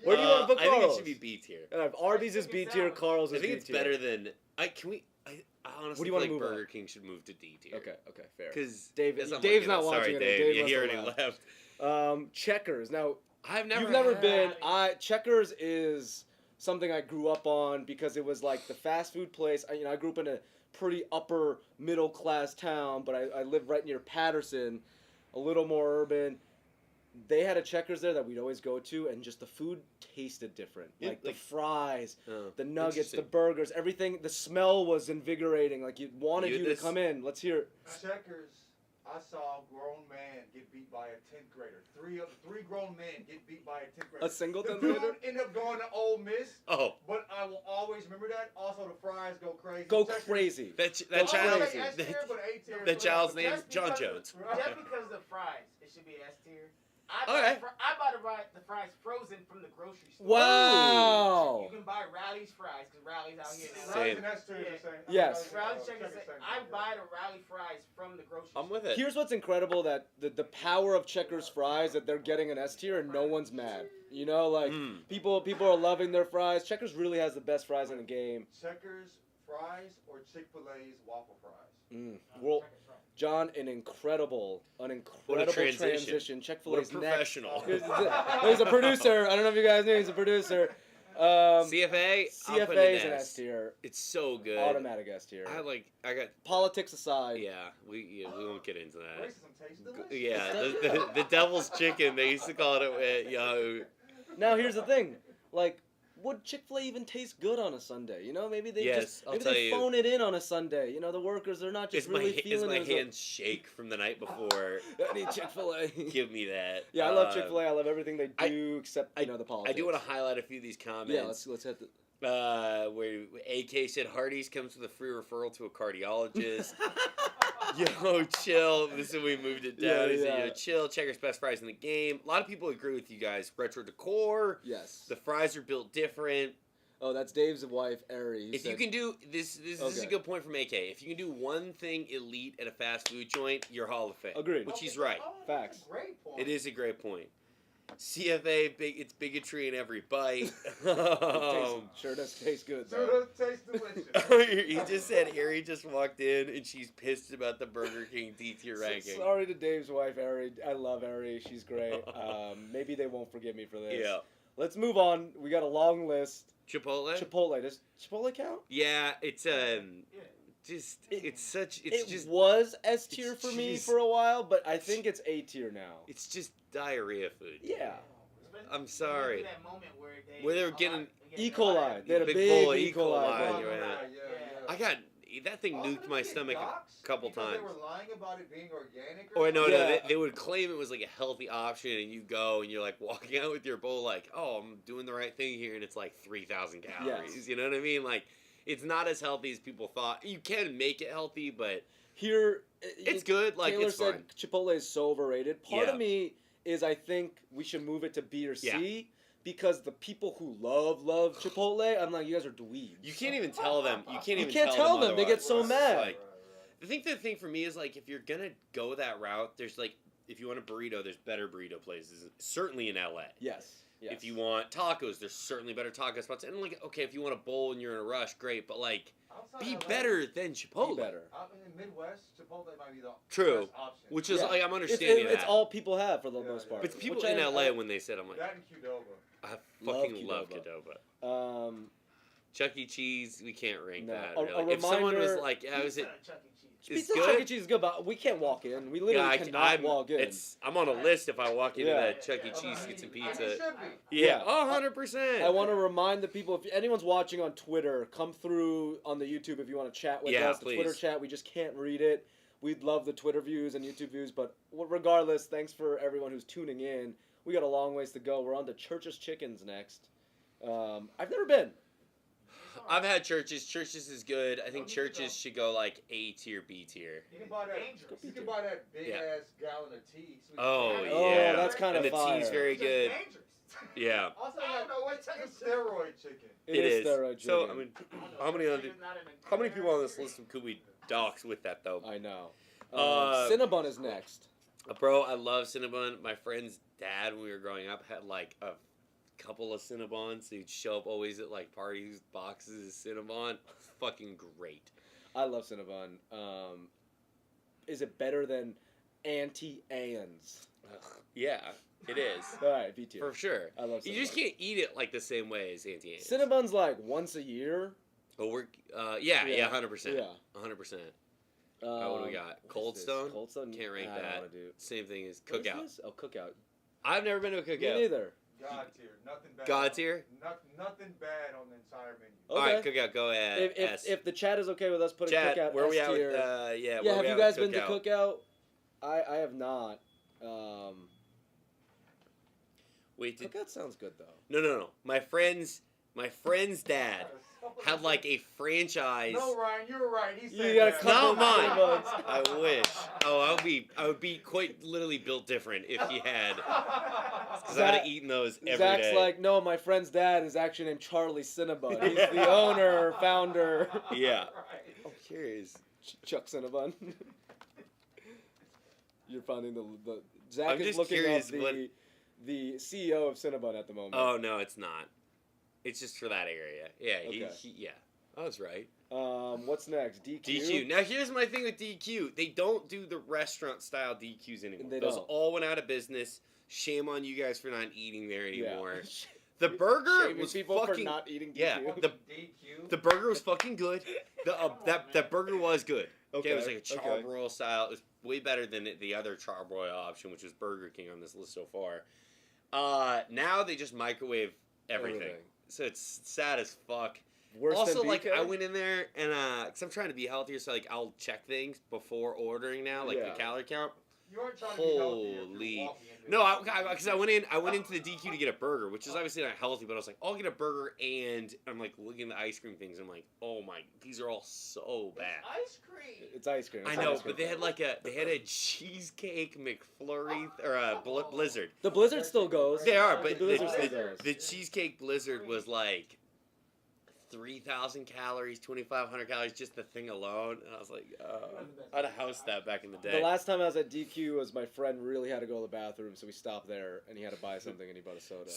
Where do you want to put I think it Carl's? should be B tier. Arby's is B tier. Carl's I is think B it's tier. better than I honestly What do you feel wanna like move on? Burger King should move to D tier. Okay, fair. Because Dave's not watching Sorry, it. Dave. Dave Yeah, must he have already left. Checkers. Now, I've never. you've never had- been. Checkers is something I grew up on because it was like the fast food place. I grew up in a pretty upper middle class town, but I lived right near Patterson, a little more urban. They had a Checkers there that we'd always go to, and just the food tasted different. Yeah, Like the like- fries, Oh, the nuggets, the interesting. burgers, everything. The smell was invigorating. Like it wanted You- you to this- come in. Let's hear it. Checkers. I saw a grown man get beat by a 10th grader. Three grown men get beat by a 10th grader. A single The 10th dude grader? ended up going to Ole Miss, Oh, but I will always remember that. Also, the fries go crazy. Go Checkers- crazy. that Go child. crazy. S tier, but A tier. That child's But name just John because- Jones. Right. Just because of the fries, it should be S tier. I Okay. buy the fries frozen from the grocery store. Wow. You can buy Rally's fries because Rally's out here now. Same. Rallies and S tier is the same. Yes. Rally's Checkers chicken. same. I buy the Rally fries from the grocery store. I'm with it. Here's what's incredible, that the power of Checkers fries, that they're getting an S tier and no one's mad. You know, like people are loving their fries. Checkers really has the best fries in the game. Checkers fries or Chick-fil-A's waffle fries. Well, John, an incredible transition. Chick-fil-A's What a professional. He's a producer. I don't know if you guys knew he's a producer. CFA. I'll put CFA it is an S. S tier. It's so good. Automatic S tier. I got. Politics aside. Yeah, we won't get into that. Racism tastes delicious. Yeah, the devil's chicken. They used to call it at Yahoo. Now here's the thing, like, would Chick-fil-A even taste good on a Sunday? You know, maybe they Yes, I'll maybe tell they you. phone it in on a Sunday. You know, the workers, they're not just Is my really feeling it. hands shake from the night before? I need Chick-fil-A. Give me that. Yeah, I love Chick-fil-A. I love everything they do, except the I politics. do want to highlight a few of these comments. Yeah, let's hit the. Where AK said Hardee's comes with a free referral to a cardiologist. Yo, chill. This is when we moved it down. He said, Yeah. yo, chill. Checkers best fries in the game. A lot of people agree with you guys. Retro decor. Yes. The fries are built different. Oh, that's Dave's wife, Ari. If you can do this is a Okay. good point from AK. If you can do one thing elite at a fast food joint, you're Hall of Fame. Agreed. Which he's right. Oh, Facts. That's a great point. It is a great point. CFA, it's bigotry in every bite. Sure does taste good. Sure Though. does taste delicious. He just said Ari just walked in and she's pissed about the Burger King D-tier ranking. Sorry to Dave's wife, Ari. I love Ari. She's great. Maybe they won't forgive me for this. Yeah. Let's move on. We got a long list. Chipotle? Chipotle. Does Chipotle count? Yeah, it's Yeah. just It- it's such It just was S tier it's for me cheese. for a while, but I think it's A tier now. it's just diarrhea food. Yeah. I'm sorry. That moment where Where they were getting E. coli. They had a Big big, bowl of E. E. coli. coli. thing. You're right. I got that thing Also, nuked didn't my they get stomach doxxed a couple because times. They were lying about it being organic. Or no, Yeah. they would claim it was like a healthy option, and you go and you're like walking out with your bowl, like, oh, I'm doing the right thing here, and it's like 3,000 calories. Yes. You know what I mean? Like, it's not as healthy as people thought. You can make it healthy, but Here, it's good. Like, Taylor it's said fine. Chipotle is so overrated. Part Yeah. of me is I think we should move it to B or C because the people who love Chipotle, I'm like, you guys are dweebs. You can't even tell them. You can't You even can't tell them. They get otherwise. so It's mad. Like, the thing for me is like if you're gonna go that route, there's like if you want a burrito, there's better burrito places. Certainly in LA. Yes. Yes. If you want tacos, there's certainly better taco spots. And like, okay, if you want a bowl and you're in a rush, great. But like, Outside be of better than Chipotle. Be better. Out in the Midwest, Chipotle might be the True. best option. Which is Yeah. like I'm It's, understanding it's that. all people have for the Yeah, most yeah. part. But people Which in I- LA when they said, I'm like, that and Qdoba. I Love fucking love Qdoba. Qdoba. Um, Chuck E. Cheese, we can't rank No. that. A Really. If someone was reminder- like, yeah, was it? Chuck E. Cheese. It's pizza good? Chuck E. Cheese is good, but we can't walk in. We literally Yeah, cannot walk in. I'm on a list if I walk into Yeah. that Chuck E. Cheese to get some And you pizza. should be. Yeah, Yeah. 100%. I want to remind the people, if anyone's watching on Twitter, come through on the YouTube if you want to chat with Yeah, us. The Twitter please. chat, we just can't read it. We'd love the Twitter views and YouTube views, but regardless, thanks for everyone who's tuning in. We got a long ways to go. We're on to Church's Chickens next. I've never been. I've had Churches. Churches is good. I think Don't need to Churches go. should go like A tier, B tier. You can buy that. Dangerous. You can buy that big Yeah. ass gallon of tea. So you Oh, can- Oh, yeah. that's kind And of the fire. tea's very It's just good. dangerous. Yeah. Also, I don't know what it's type of steroid chicken. It is steroid So, chicken. I mean, I don't know. how many on It's not an how many people on this entire- list could we dox with that though? I know. Uh, Cinnabon is next. Bro, I love Cinnabon. My friend's dad, when we were growing up, had like a couple of Cinnabons. He'd show up always at like parties, boxes of Cinnabon. Fucking great. I love Cinnabon. Is it better than Auntie Anne's? Yeah, it is. All right, B tier. For sure. I love Cinnabon. You just can't eat it like the same way as Auntie Anne's. Cinnabon's like once a year. Oh, we're Yeah. 100%. Yeah. 100%. what do we got? Cold what's this? Stone? Cold Stone. Can't rank I don't that. wanna do. Same thing as What is Cookout. this? Oh, Cookout. I've never been to a Me Cookout. neither. God tier. Nothing bad. God on- tier? Nothing bad on the entire menu. Okay. All right, Cookout, go ahead. If the chat is okay with us putting Chat, Cookout where S we at with, tier. yeah, Yeah, where have we you at guys with been to Cookout? I have not. Wait, Cookout sounds good though. no. My friend's dad had like a franchise. No, Ryan, you're right. He said You got a that. couple Not mine. Cinnabons. I wish. Oh, I would be quite literally built different if he had. Because I would have eaten those every day. Zach's like, no, my friend's dad is actually named Charlie Cinnabon. He's the owner, founder. Yeah. Right. I'm curious. Chuck Cinnabon. You're finding the Zach I'm is just looking curious up what- the CEO of Cinnabon at the moment. Oh no, it's not. It's just for that area. Yeah. Okay. Yeah. I was right. What's next? DQ. DQ. Now here's my thing with DQ. They don't do the restaurant style DQs anymore. They Those don't. all went out of business. Shame on you guys for not eating there Yeah. anymore. The burger Shaming was people fucking for not eating DQ. yeah. DQ. The burger was fucking good. That burger was good. Okay, it was like a Okay. charbroil style. It was way better than the other charbroil option, which was Burger King on this list so far. Now they just microwave everything. So it's sad as fuck. Worse Also, than like BK? I went in there and because I'm trying to be healthier, so like I'll check things before ordering now, like Yeah. the calorie count. You aren't trying to be healthy if you're Holy. walking into No, it. because I went into the DQ to get a burger, which is obviously not healthy, but I was like, I'll get a burger, and I'm like looking at the ice cream things. I'm like, oh my, these are all so bad. Ice cream. It's ice cream. I It's know, ice cream. but they had a cheesecake McFlurry or a Blizzard. The Blizzard still goes. They are, The but Blizzard still goes. the cheesecake Blizzard was like 3,000 calories, 2,500 calories, just the thing alone. And I was like, I'd have housed that back in the day. The last time I was at DQ was my friend really had to go to the bathroom, so we stopped there, and he had to buy something, and he bought a soda.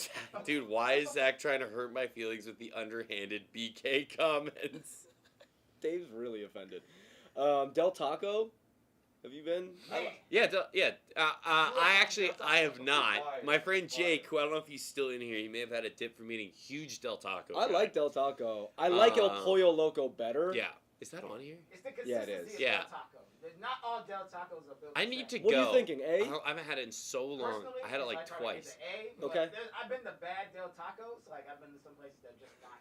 Dude, why is Zach trying to hurt my feelings with the underhanded BK comments? Dave's really offended. Del Taco, have you been? Yeah, I have not. My friend Jake, who I don't know if he's still in here, he may have had a tip from eating huge Del Taco. I guy. like Del Taco. I like El Pollo Loco better. Yeah. Is that on here? It's the Yeah, it consistency is. of Yeah. Del Taco. Not all Del Tacos are built I the need to same. What go. are you thinking, A? I haven't had it in so long. Personally, I had it if like try to twice. get the A, but Okay. I've been to bad Del Tacos. Like I've been to some places that just not.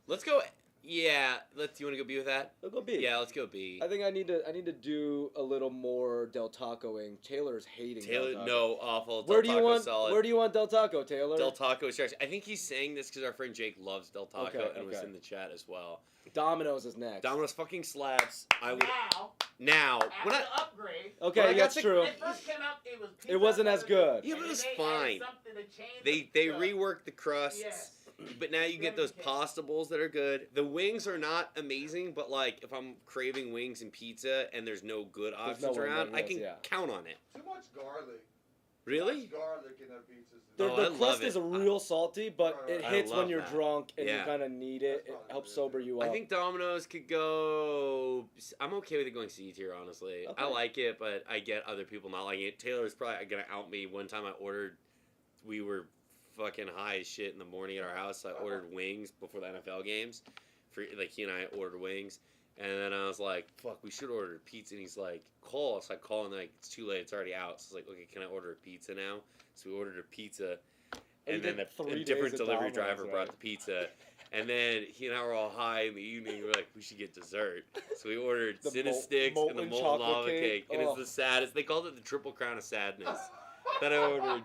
Let's go. Yeah, let's. You want to go B with that? Let's go B. Yeah, let's go B. I think I need to do a little more Del Tacoing. Taylor's hating Taylor, Del Taco. no, awful. Where Del do you Taco want? solid. Where do you want Del Taco, Taylor? Del Taco is trash. I think he's saying this because our friend Jake loves Del Taco Okay, and was okay. in the chat as well. Domino's is next. Domino's fucking slaps. I would Now, now. after When I, the upgrade, Okay, When I got that's the- true. when it first came out, it was. It wasn't as good. Yeah, but And it was they added fine. something to change they the- reworked the crusts. Yes. But now you get those pasta bowls that are good. The wings are not amazing, but like if I'm craving wings and pizza and there's no good There's no options one around, that I is, can yeah. count on it. Too much garlic. Really? Too much garlic in their pizzas. The, Oh, the I love crust it. is a real salty, but it I hits love when you're that. drunk and you Yeah. kind of need it. That's It probably helps what it sober is. you up. I think Domino's could go. I'm okay with it going C tier, honestly. Okay. I like it, but I get other people not liking it. Taylor's probably gonna out me. One time I ordered, we were fucking high as shit in the morning at our house. So I ordered wings before the NFL games. For like he and I ordered wings, and then I was like, "Fuck, we should order a pizza." And he's like, "Call." So I call and like it's too late. It's already out. So I was like, "Okay, can I order a pizza now?" So we ordered a pizza. You And then did 3 a days different of delivery Domino's, driver right? brought the pizza. And then he and I were all high in the evening. We're like, we should get dessert. So we ordered The Cinna Sticks and the molten molten chocolate lava cake. cake. And Oh. it's the saddest. They called it the triple crown of sadness. That I ordered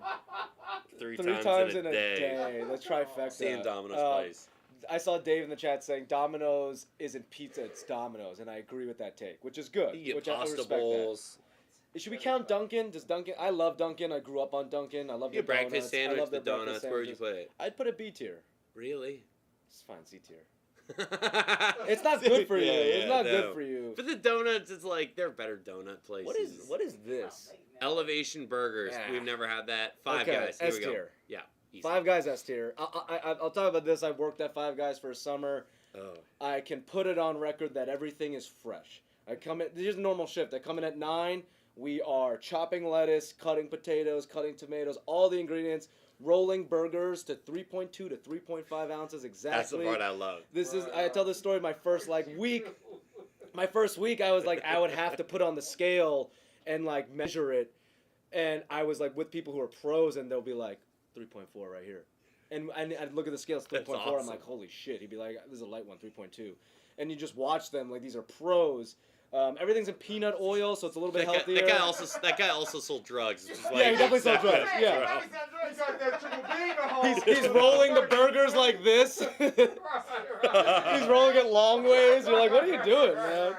three 3 times in a day. The trifecta. Seeing Domino's place. I saw Dave in the chat saying Domino's isn't pizza, it's Domino's, and I agree with that take, which is good. You get which I pasta respect bowls. that. Should we count Dunkin'? Does Dunkin'? I love Dunkin'. I grew up on Dunkin'. I love You their get breakfast donuts. I sandwich, love the their breakfast donuts. Where would you sandwiches. put it? I'd put a B tier. Really? It's fine, C tier. It's not good for you. Yeah, It's not no. good for you. But the donuts, it's like, they're better donut places. What is this? Elevation Burgers. Yeah. We've never had that. Five Okay, Guys. Here S we go. tier. Yeah. Easy. Five Guys S tier. I'll talk about this. I worked at Five Guys for a summer. Oh. I can put it on record that everything is fresh. I come in. Here's a normal shift. I come in at 9. We are chopping lettuce, cutting potatoes, cutting tomatoes, all the ingredients, rolling burgers to 3.2 to 3.5 ounces exactly. That's the part I love. This is. I tell this story. My first week. My first week, I was like, I would have to put on the scale and like measure it, and I was like with people who are pros, and they'll be like 3.4 right here. And I'd look at the scale, it's 3.4. That's I'm awesome. like, holy shit. He'd be like, this is a light one, 3.2. And you just watch them, like, these are pros. Everything's in peanut oil, so it's a little bit healthier. That guy also sold drugs. Which is why Yeah, he definitely sold drugs. Yeah. He got that triple beam at home. He's rolling the burgers like this. He's rolling it long ways. You're like, what are you doing, man?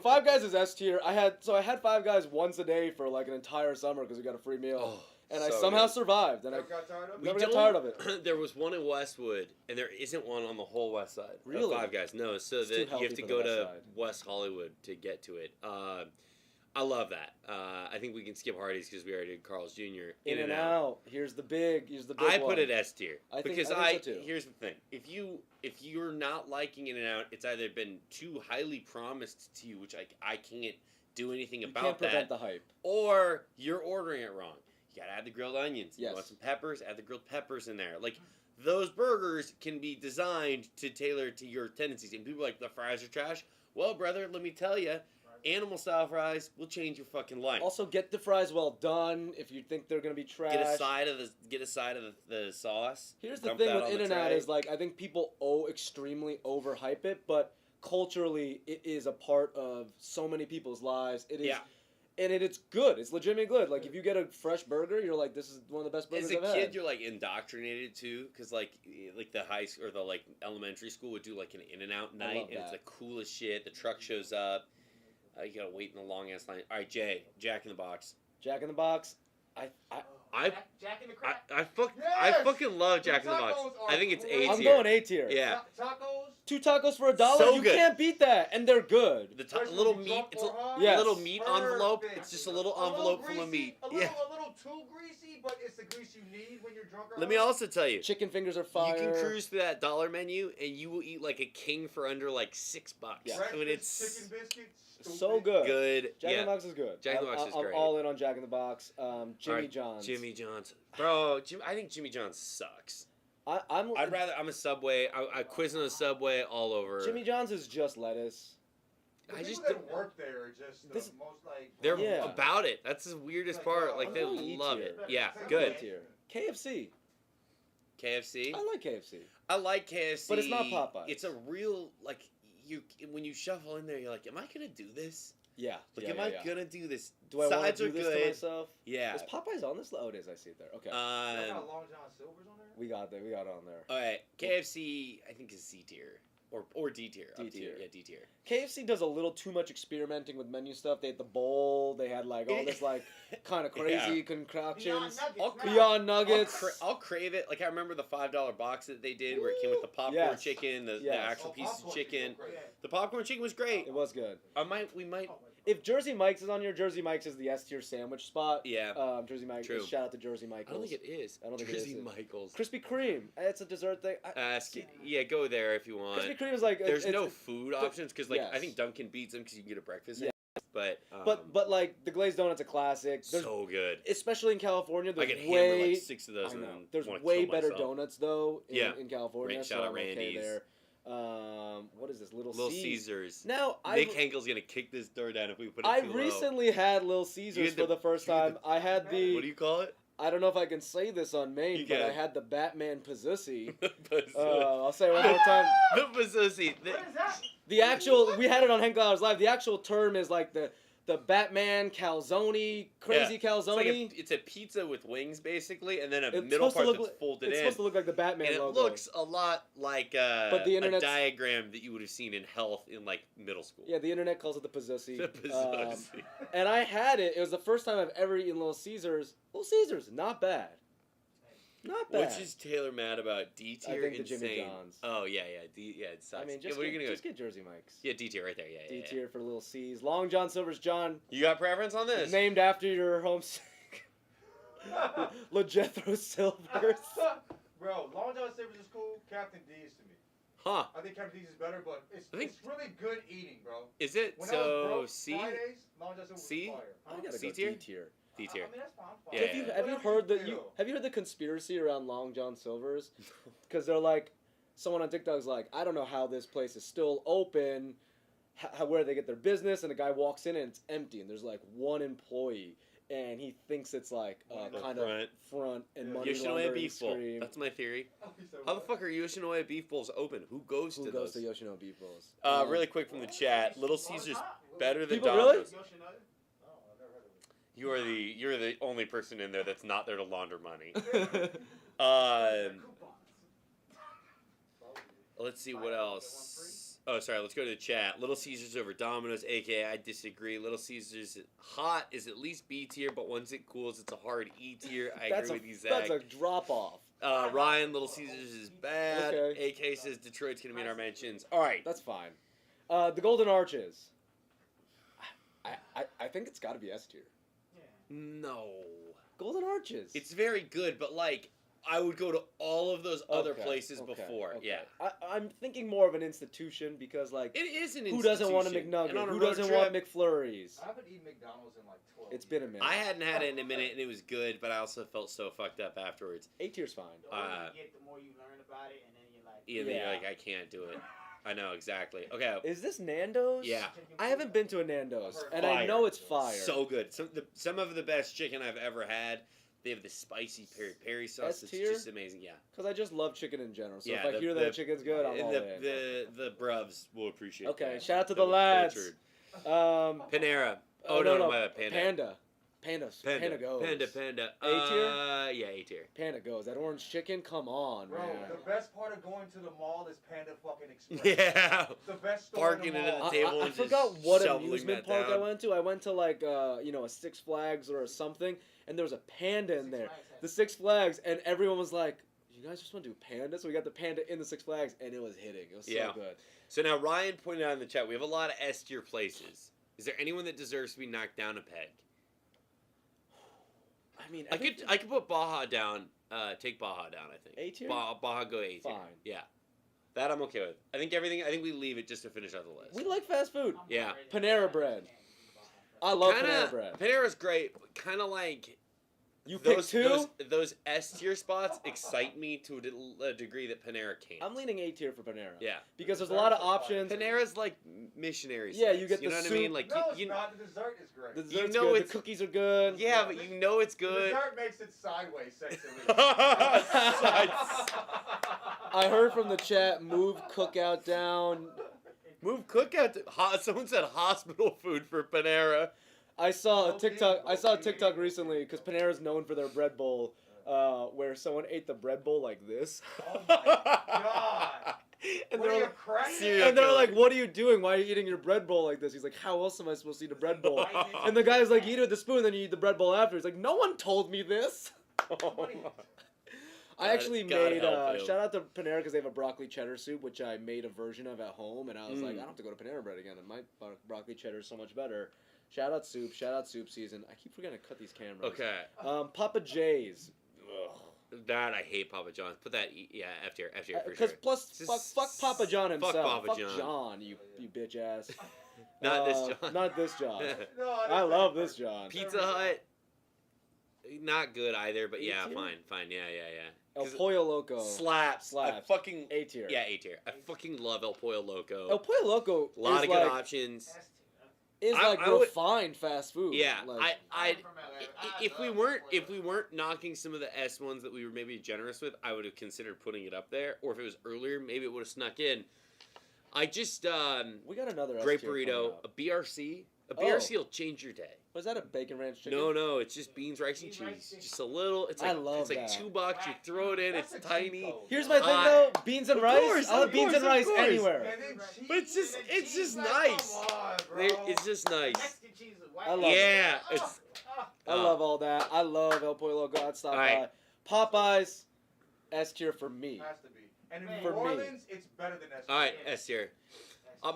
Five Guys is S tier. I had Five Guys once a day for like an entire summer because we got a free meal, and I so somehow good. survived. And I Never got tired of it? never got tired of it. There was one in Westwood, and there isn't one on the whole west side. of Really? Five Guys. No, so It's too that you healthy have to for go the to west side. West Hollywood to get to it. I love that. I think we can skip Hardee's because we already did Carl's Jr. In and out. Here's the big. I one. put it S tier I think- because I think so too. here's the thing: if you're not liking In and Out, it's either been too highly promised to you, which I can't do anything You about can't prevent that, the hype. or you're ordering it wrong. You gotta add the grilled onions. Yes. You want some peppers? Add the grilled peppers in there. Like those burgers can be designed to tailor to your tendencies. And people are like the fries are trash. Well, brother, let me tell you. Animal style fries will change your fucking life. Also, get the fries well done. If you think they're gonna be trash, Get a side of the sauce. Here's the Dump thing that with on the In-N-Out tray. is like I think people extremely overhype it, but culturally it is a part of so many people's lives. It is. Yeah. and it's good. It's legitimately good. Like if you get a fresh burger, you're like, this is one of the best burgers As a I've kid, had. you're like indoctrinated too, because like the high school or the like elementary school would do like an In-N-Out I night, love and it's the that. coolest shit. The truck shows up, you gotta wait in the long ass line. All right, Jay, Jack in the Box. Jack in the Box. Jack in the Crack. I Yes! fucking love Jack in the Box. Tacos are I think it's great. A I'm tier. going A tier. Yeah, Tacos. 2 tacos for $1. So You good. can't beat that, and they're good. the Especially little when you meat. drop It's for a hot. Yes. little meat envelope. Perfect. It's just a little A little envelope full of greasy, meat. A little, Yeah. a little too greasy, but it's the grease you need when you're drunk. Let me also tell you, Chicken fingers are fire. you can cruise through that dollar menu, and you will eat like a king for under like $6. Yeah. I mean, Breakfast it's chicken biscuits. So stupid. good. good. Jack in Yeah. the Box is good. Jack in the Box is I'm great. all in on Jack in the Box. Jimmy Alright, John's. Jimmy John's, bro. I think Jimmy John's sucks. I'm I'm a Subway. I quiz on the Subway all over. Jimmy John's is just lettuce. The I people just that work there are just the This- most like. they're Yeah. about it. That's the weirdest Like, part. Like I'm they going E love tier. it. Yeah, Same good. thing. Tier. KFC. KFC. I like KFC. I like KFC, But it's not Popeyes. It's a real like you when you shuffle in there, you're like, am I gonna do this? Yeah. Like, yeah, am yeah, I yeah. gonna do this? Do I want to Sides do are this good. to myself? Yeah. Is Popeyes on this? Oh, it is. I see it there. Okay. They got Long John Silver's on there. we got there. We got on there. All right, KFC I think is C tier or D tier. D Up to you. tier. Yeah, D tier. KFC does a little too much experimenting with menu stuff. They had the bowl. They had like all this like kind of crazy Yeah. concoctions. I'll Beyond Nuggets. I'll crave it. Like I remember the $5 box that they did where it came with the popcorn Yes. chicken, the Yes. actual piece of chicken. Yeah. The popcorn chicken was great. It was good. We might. If Jersey Mike's is on here, Jersey Mike's is the S tier sandwich spot. Yeah. Jersey Mike's. True. Shout out to Jersey I Michaels. don't think it is. I don't think it Jersey is. Michaels. Krispy Kreme. It's a dessert thing. Yeah, go there if you want. Krispy Kreme is like There's it's- no it's- food options because like I yes. think Dunkin' beats them because you can get a breakfast. Yeah. But but like the glazed donut's a classic. There's, so good. especially in California. I There's could hammer way like 6 of those. I and know. then There's wanna way kill better myself. donuts though in California. Shout so out I'm okay Randy's. there. What is this? Little Caesars. Now Nick Henkel's gonna kick this door down if we put it I too low. recently had Little Caesars had for the first you had time. I had What do the. you call it? I don't know if I can say this on main, You but I can. had the Batman Pizzusi. The I'll say it one more time. Pizzusi. What is that? The actual, we had it on Hank Lauer's Live. The actual term is like the Batman calzone, crazy calzone. It's a pizza with wings basically, and then a It's middle supposed to part look that's like- folded it's in. supposed to look like the Batman And it logo. looks a lot like But the a internet's- diagram that you would have seen in health in like middle school. Yeah, the internet calls it the Pizzusi. The Pizzusi. And I had it. It was the first time I've ever eaten Little Caesars. Little Caesars, not bad. Not bad. Which is Taylor mad about? D I tier, think the insane. Jimmy John's. Oh yeah, it sucks. I mean, yeah, just, what are you get, gonna just go? get Jersey Mike's. Yeah, D tier right there. Yeah, D yeah. tier for Little C's. Long John Silver's John. You got preference on this? Named after your homesick. LeJethro Silvers. Bro, Long John Silver's is cool. Captain D's to me. Huh? I think Captain D's is better, but I think- it's really good eating, bro. Is it When I was so? broke C, Fridays, Long John Silver's C? was fire. I gotta C go tier? D tier. D tier. I mean, that's fine. I'm Yeah. fine. Have you Whatever heard you the feel. have you heard the conspiracy around Long John Silver's? Because they're like, someone on TikTok's like, I don't know how this place is still open, where they get their business, and the guy walks in and it's empty, and there's like one employee, and he thinks it's like The kind front. of front and Yeah. money Yoshinoya laundering beef bowl. scream. That's my theory. He said How the what? fuck are Yoshinoya beef bowls open? Who goes Who to goes those? to Yoshinoya beef bowls? Really quick from the chat, Little Caesars better than People really? Domino's. Oh, I've never heard of it. You're the only person in there that's not there to launder money. Coupons. Let's see what else. Oh, sorry. Let's go to the chat. Little Caesars over Domino's, aka I disagree. Little Caesars hot is at least B tier, but once it cools, it's a hard E tier. I agree with you, Zach. That's a drop off. Ryan, Little Caesars is bad. Okay. AK says Detroit's gonna be in our mentions. All right. That's fine. The Golden Arches. I think it's got to be S tier. No. Golden Arches. It's very good, but like I would go to all of those other Okay, places okay, before. okay. Yeah. I'm thinking more of an institution because like It is an who doesn't want a institution. And McNugget? on a Who road doesn't trip, want McFlurries? I haven't eaten McDonald's in like 12 It's been a years. minute. I hadn't had it in a minute, and it was good, but I also felt so fucked up afterwards. A tier's fine. The older you get, the more you learn about it, and then you're like, And then Yeah. you're like, I can't do it. I know exactly. Okay. Is this Nando's? Yeah. I haven't been to a Nando's, and I Fire. know it's fire. So good. Some of the best chicken I've ever had. They have the spicy peri peri sauce. It's S-tier? just amazing. Yeah. Because I just love chicken in general. So Yeah, if I hear that chicken's good, I'm and all in. the bruvs will appreciate Okay, that. shout out to the lads. Cultured. Um, Panera. Oh, no, my bad, Panda. Panda goes. Panda. A tier? Yeah, A tier. Panda goes. That orange chicken, come on, Bro, man. the best part of going to the mall is Panda fucking Express. Yeah. The best store Barking in the into mall. the table I and just forgot what shoveling amusement that park I down. went to. I went to like a Six Flags or something, and there was a panda in there. The Six Flags, and everyone was like, "You guys just want to do panda?" So we got the panda in the Six Flags, and it was hitting. It was so good. So now Ryan pointed out in the chat, we have a lot of S tier places. Is there anyone that deserves to be knocked down a peg? I mean, I could put Baja down. Take Baja down. I think A tier. Baja go A tier. Fine. Yeah, that I'm okay with. I think everything. I think we leave it just to finish out the list. We like fast food. Yeah. Panera Bread. I love Kinda, Panera Bread. Panera's great, but kind of like You pick two. Those S tier spots excite me to a degree that Panera can't. I'm leaning A tier for Panera. Yeah. Because there's a lot of options. Panera's like missionary. Yeah, snacks, you get you the know what soup. I mean? Like No, it's you not. The dessert is great. The The dessert's know good. it's- The cookies are good. yeah, but you know it's good. dessert makes it sideways sexually. I heard from the chat, move cookout down. Move cookout. Someone said hospital food for Panera. I saw a Okay, TikTok. I saw a okay. TikTok recently because Panera's known for their bread bowl, where someone ate the bread bowl like this. Oh my God. And What are they're you, like, crack? serial And they're killer. like, "What are you doing? Why are you eating your bread bowl like this?" He's like, "How else am I supposed to eat a bread bowl?" And the guy's like, "You eat it with the spoon, then you eat the bread bowl after." He's like, "No one told me this." I actually God made help him. shout out to Panera because they have a broccoli cheddar soup, which I made a version of at home, and I was like, I don't have to go to Panera Bread again. And my broccoli cheddar is so much better. Shout out soup season. I keep forgetting to cut these cameras. Okay. Papa J's. That I hate Papa John's. Put that F tier for sure. Because plus, Just fuck Papa John fuck himself. Papa John. you bitch ass. Not this John. Not this John. No, I love this John. Pizza Hut. Not good either, but yeah, A tier? fine, yeah. El 'Cause Pollo Loco. Slaps. I Slaps. fucking A tier. yeah, A tier. I fucking love El Pollo Loco. El Pollo Loco A lot is of good like, options. is I- like I would- refined fast food. Yeah, Like, if we weren't knocking some of the S ones that we were maybe generous with, I would have considered putting it up there. Or if it was earlier, maybe it would have snuck in. I just we got another S great tier burrito, coming a up. BRC. A BRC will change your day. Was that a bacon ranch chicken? No, it's just beans, rice, and cheese. Just a little. It's I like love it's like that. $2. You throw it in. That's It's a cheat tiny. code. Here's my thing Hot. though: beans and Of rice. course, I love of beans course, and rice of course. anywhere. And then cheese, But it's just- and then it's cheese, just like, nice. Come on, bro. It's just nice. Mexican cheese is white. I love it. Yeah, it's. I love all that. I love El Pollo Loco. I'd stop Alright. by. Popeyes, S tier for me. Has to be. And in For New me. Orleans, it's better than S. All right, S tier.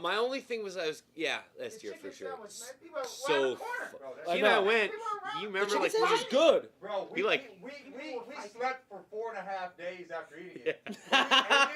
My only thing was S tier for sure. So Bro, that's I he and I know. went. You The remember chicken like sandwich is good. Bro, We like- we slept for 4.5 days after eating it. Yeah.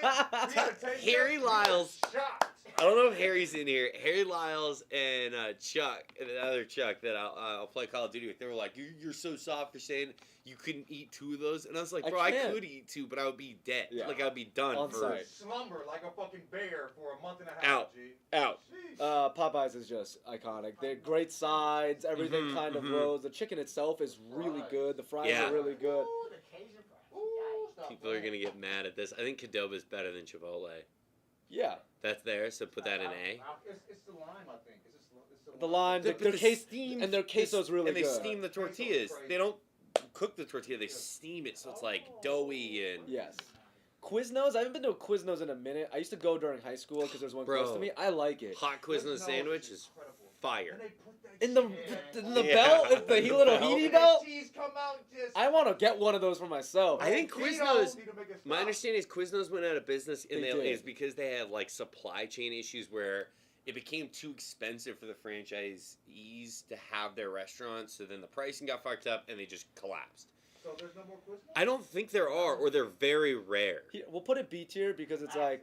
We had to take Harry it. We were Lyles. shocked. I don't know if Harry's in here. Harry Lyles and Chuck, and another Chuck that I'll play Call of Duty with. They were like, "You're so soft for saying you couldn't eat 2 of those," and I was like, I "Bro, I can't. could eat 2, but I would be dead. Yeah. Like I would be done On for site. Slumber like a fucking bear for a month and a half. Out. G. out." Jeez. Popeyes is just iconic. They're great sides. Everything Mhm, kind of mhm. rose. The chicken itself is really good. The fries Yeah. are really good. Ooh, the Cajun fries. Ooh, stop People are playing. gonna get mad at this. I think Qdoba is better than Chipotle. Yeah. That's there, so put that in A. It's the lime, I think. It's The lime, But their the case, steam- and their queso's really and they good. steam the tortillas. They don't cook the tortilla; they steam it, so it's like doughy and. Yes. Quiznos. I haven't been to a Quiznos in a minute. I used to go during high school because there's one close Bro. to me. I like it. Hot Quiznos sandwich is fire. In the Yeah. belt, the The little belt. heaty belt. Cheese come out just. I want to get one of those for myself. I think Tito's Quiznos. need to make a My stop. understanding is Quiznos went out of business, and They they did. is because they had like supply chain issues where it became too expensive for the franchisees to have their restaurants. So then the pricing got fucked up, and they just collapsed. So there's no more Quiznos? I don't think there are, or they're very rare. We'll put it B tier because it's like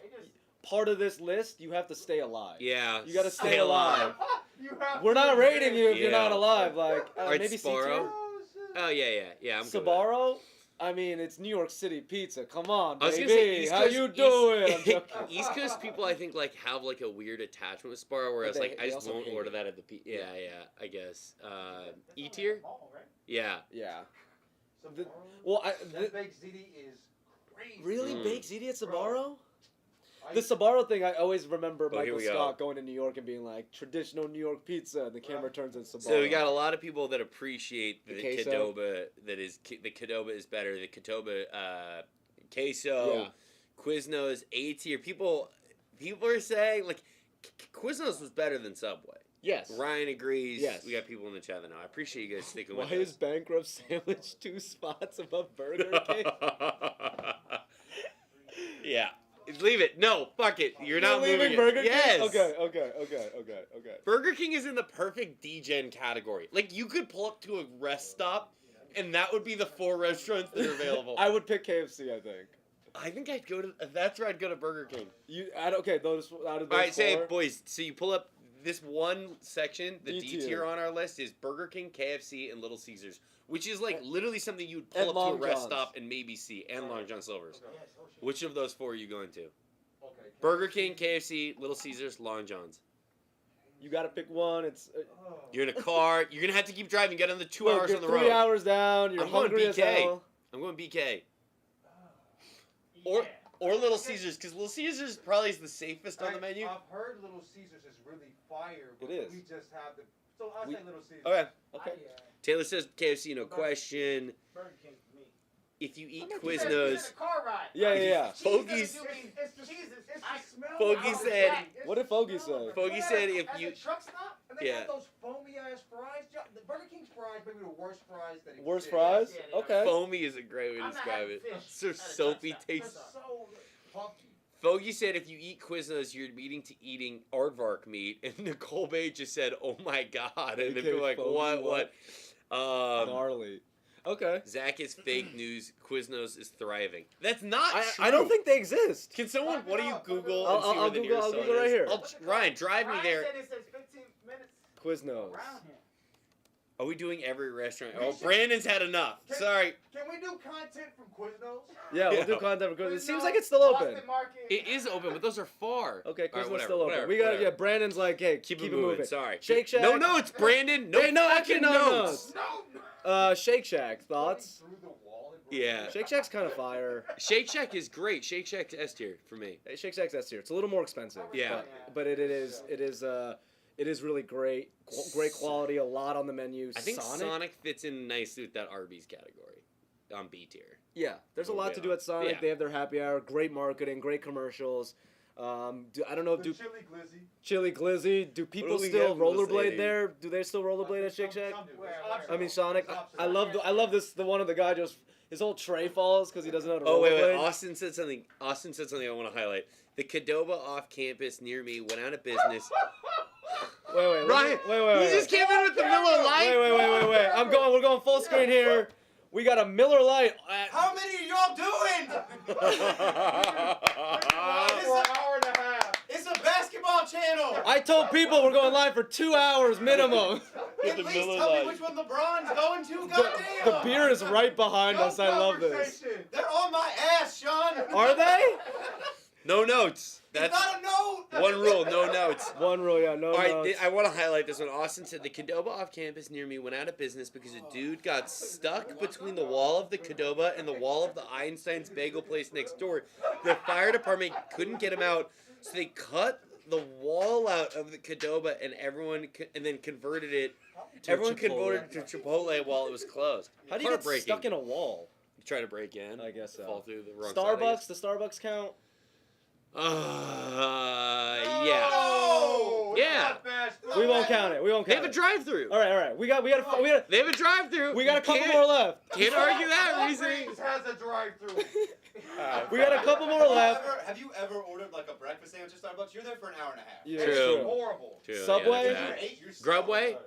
part of this list. You have to stay alive. Yeah, You gotta stay alive. You have We're to not rating admit you if it. you're not Yeah. alive. Like Alright, maybe C Sbarro. tier. Oh, shit. Oh yeah. I'm good with that. Sbarro. I mean, it's New York City pizza. Come on, I was baby. gonna say East How Coast, you doing? I'm joking. East Coast people, I think, like have like a weird attachment with Sparrow, whereas But they- like I they just also won't hate order it. that at the yeah, I guess. E tier, yeah. Yeah. Sbarro? Well, That baked ziti is crazy. really Mm. baked ziti at Bro. Sbarro? The Sbarro thing, I always remember Oh, here Michael we go. Scott going to New York and being like, traditional New York pizza, and the camera turns into Sbarro. So we got a lot of people that appreciate The the queso. Qdoba. The Qdoba is better. The Qdoba queso, Yeah. Quiznos, A tier. People are saying like Quiznos was better than Subway. Yes. Ryan agrees. Yes. We got people in the chat that know. I appreciate you guys sticking Why with is us. Bankrupt Sandwich 2 spots above Burger King? Yeah. Leave it. No, fuck it. You're not leaving moving Burger it. King? Yes. Okay. Burger King is in the perfect D-Gen category. Like, you could pull up to a rest stop, and that would be the 4 restaurants that are available. I would pick KFC, I think. I think I'd go to... That's where I'd go to Burger King. Okay, those out of those All right, say 4, it, boys. So you pull up this one section, the D D tier. tier on our list is Burger King, KFC, and Little Caesars, which is like And- literally something you would and pull up to a Long rest John's. stop and maybe see, and Long John Silver's. Okay. Which of those 4 are you going to? Okay. Burger King, KFC, Little Caesars, Long John's. You gotta pick one. It's Oh. You're in a car. You're gonna have to keep driving. Get on the 2 hours you're on the 3 road. hours down. You're I'm going hungry as BK. hell. I'm going BK Yeah. or Little Caesars, because Little Caesars probably is the safest on the menu. I've heard Little Caesars is really fire, but It is. we just have the. So I'll say Little Caesars. Okay. Okay. Taylor says KFC, no question. Burger King for me. If you eat He said Quiznos, a car ride. Yeah. Cheese Fogies- doesn't do me- It's the cheese. It's I the smell. Fogey it. said- It's What the did Fogey smell say? of it. Fogey Yeah, said if at you- the truck stop, and they Yeah. have those foamy ass fries. The Burger King's fries, maybe the worst fries that exist. Worst fries? Yeah, they are. Okay. foamy is a great way to I'm not describe having it. fish So at a soapy truck stop. taste. It's so puffy. Fogey said if you eat Quiznos, you're meeting to eating aardvark meat, and Nicole Bay just said, "Oh my god," and then Okay, people are like, Fogey, "What?" Gnarly. Okay. Zach is fake news. Quiznos is thriving. That's not true. I don't think they exist. Can someone? Fuck it What do you up, fuck it Google? up. and see I'll where the Google- nearest I'll one Google right is? here. Ryan, drive me Ryan there. said it says 15 minutes Quiznos. around here. Are we doing every restaurant? We Oh, should- Brandon's had enough. Can- Sorry. Can we do content from Quiznos? Yeah, we'll do Yeah. content because it seems Quiznos, like it's still open. Boston Market. It is open, but those are far. Okay, All right, Quiznos whatever, still open. whatever, We got whatever. Brandon's like, hey, Keep, keep it moving. Sorry. Shake Shack. No notes, Brandon. No, Hey, no, fucking actually, no notes. No. Shake Shack thoughts. Through the wall and Yeah. Shake Shack's kind of fire. Shake Shack is great. Shake Shack's S tier for me. Hey, Shake Shack's S tier. It's a little more expensive. Yeah. But it is really great. Great quality. A lot on the menu. I think Sonic fits in nicely with that Arby's category on B tier. Yeah, there's a lot to do at Sonic. Yeah. They have their happy hour. Great marketing. Great commercials. I don't know if The do chili glizzy. Chili Glizzy. Do people do we still have in those rollerblade eighties? there? Do they still rollerblade at Shake Shack? Some do. Where? It's Where? optional. I mean Sonic. It's I optional. love this. The one of the guy just his whole tray falls because he doesn't know how to Oh rollerblade. wait. Austin said something. I want to highlight. The Qdoba off campus near me went out of business. Wait. Ryan, Wait. you just came in with the Miller Lite. Wait. We're going full screen here. We got a Miller Lite. How many are y'all doing? For an hour and a half. It's a basketball channel. I told people we're going live for 2 hours minimum. At the least Miller tell Lite. me which one LeBron's going to. The Goddamn. beer is right behind us. I love this. Conversation. They're on my ass, Sean. Are they? No notes. You That's gotta know. one rule. No notes. One rule, yeah, no All right, notes. I want to highlight this one. Austin said the Qdoba off campus near me went out of business because a dude got stuck between the wall of the Qdoba and the wall of the Einstein's bagel place next door. The fire department couldn't get him out, so they cut the wall out of the Qdoba and then converted it. Everyone converted it to Chipotle while it was closed. How do you get Heartbreaking. stuck in a wall? You try to break in. I guess so. Fall through the wrong side, I Starbucks? The Starbucks count? yeah. Oh, it's Yeah. not fast food. We won't count it. We won't They count have a it. drive-through. All right. We got They have a drive-through. a couple Can't- more left. Can't argue that reasoning. Walgreens has a drive-through. We got a couple more left. Have you ever ordered like a breakfast sandwich at Starbucks? You're there for an hour and a half. Yeah, True. it's Horrible. True, Subway? yeah, You're that's bad. 8 years Grubway?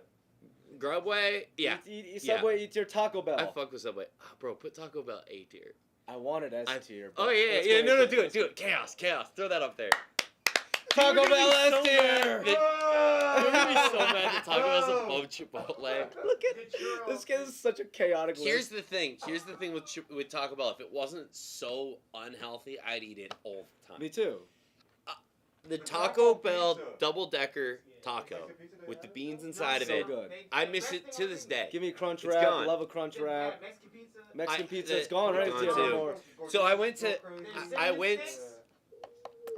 Grubway? Yeah. Eat Subway, eat your Taco Bell. I fuck with Subway. Oh, bro, put Taco Bell A tier. I wanted S I- tier. Oh, but yeah, let's yeah. go No, A tier. do it. Chaos. Throw that up there. Taco We're gonna Bell be S so tier. mad that- We're gonna be so mad that Taco Bell's above Chipotle. Look at this kid is such a chaotic Here's list. the thing with Taco Bell. If it wasn't so unhealthy, I'd eat it all the time. Me too. The The Taco Taco Bell pizza. double-decker taco with the beans inside of So it. good. I miss it to this day. Give me crunch It's wrap. gone. Love a crunch wrap. Mexican pizza. Mexican I- pizza. the- It's gone, right? gone It's too. no more. So I went to. Cinnamon I went. sticks?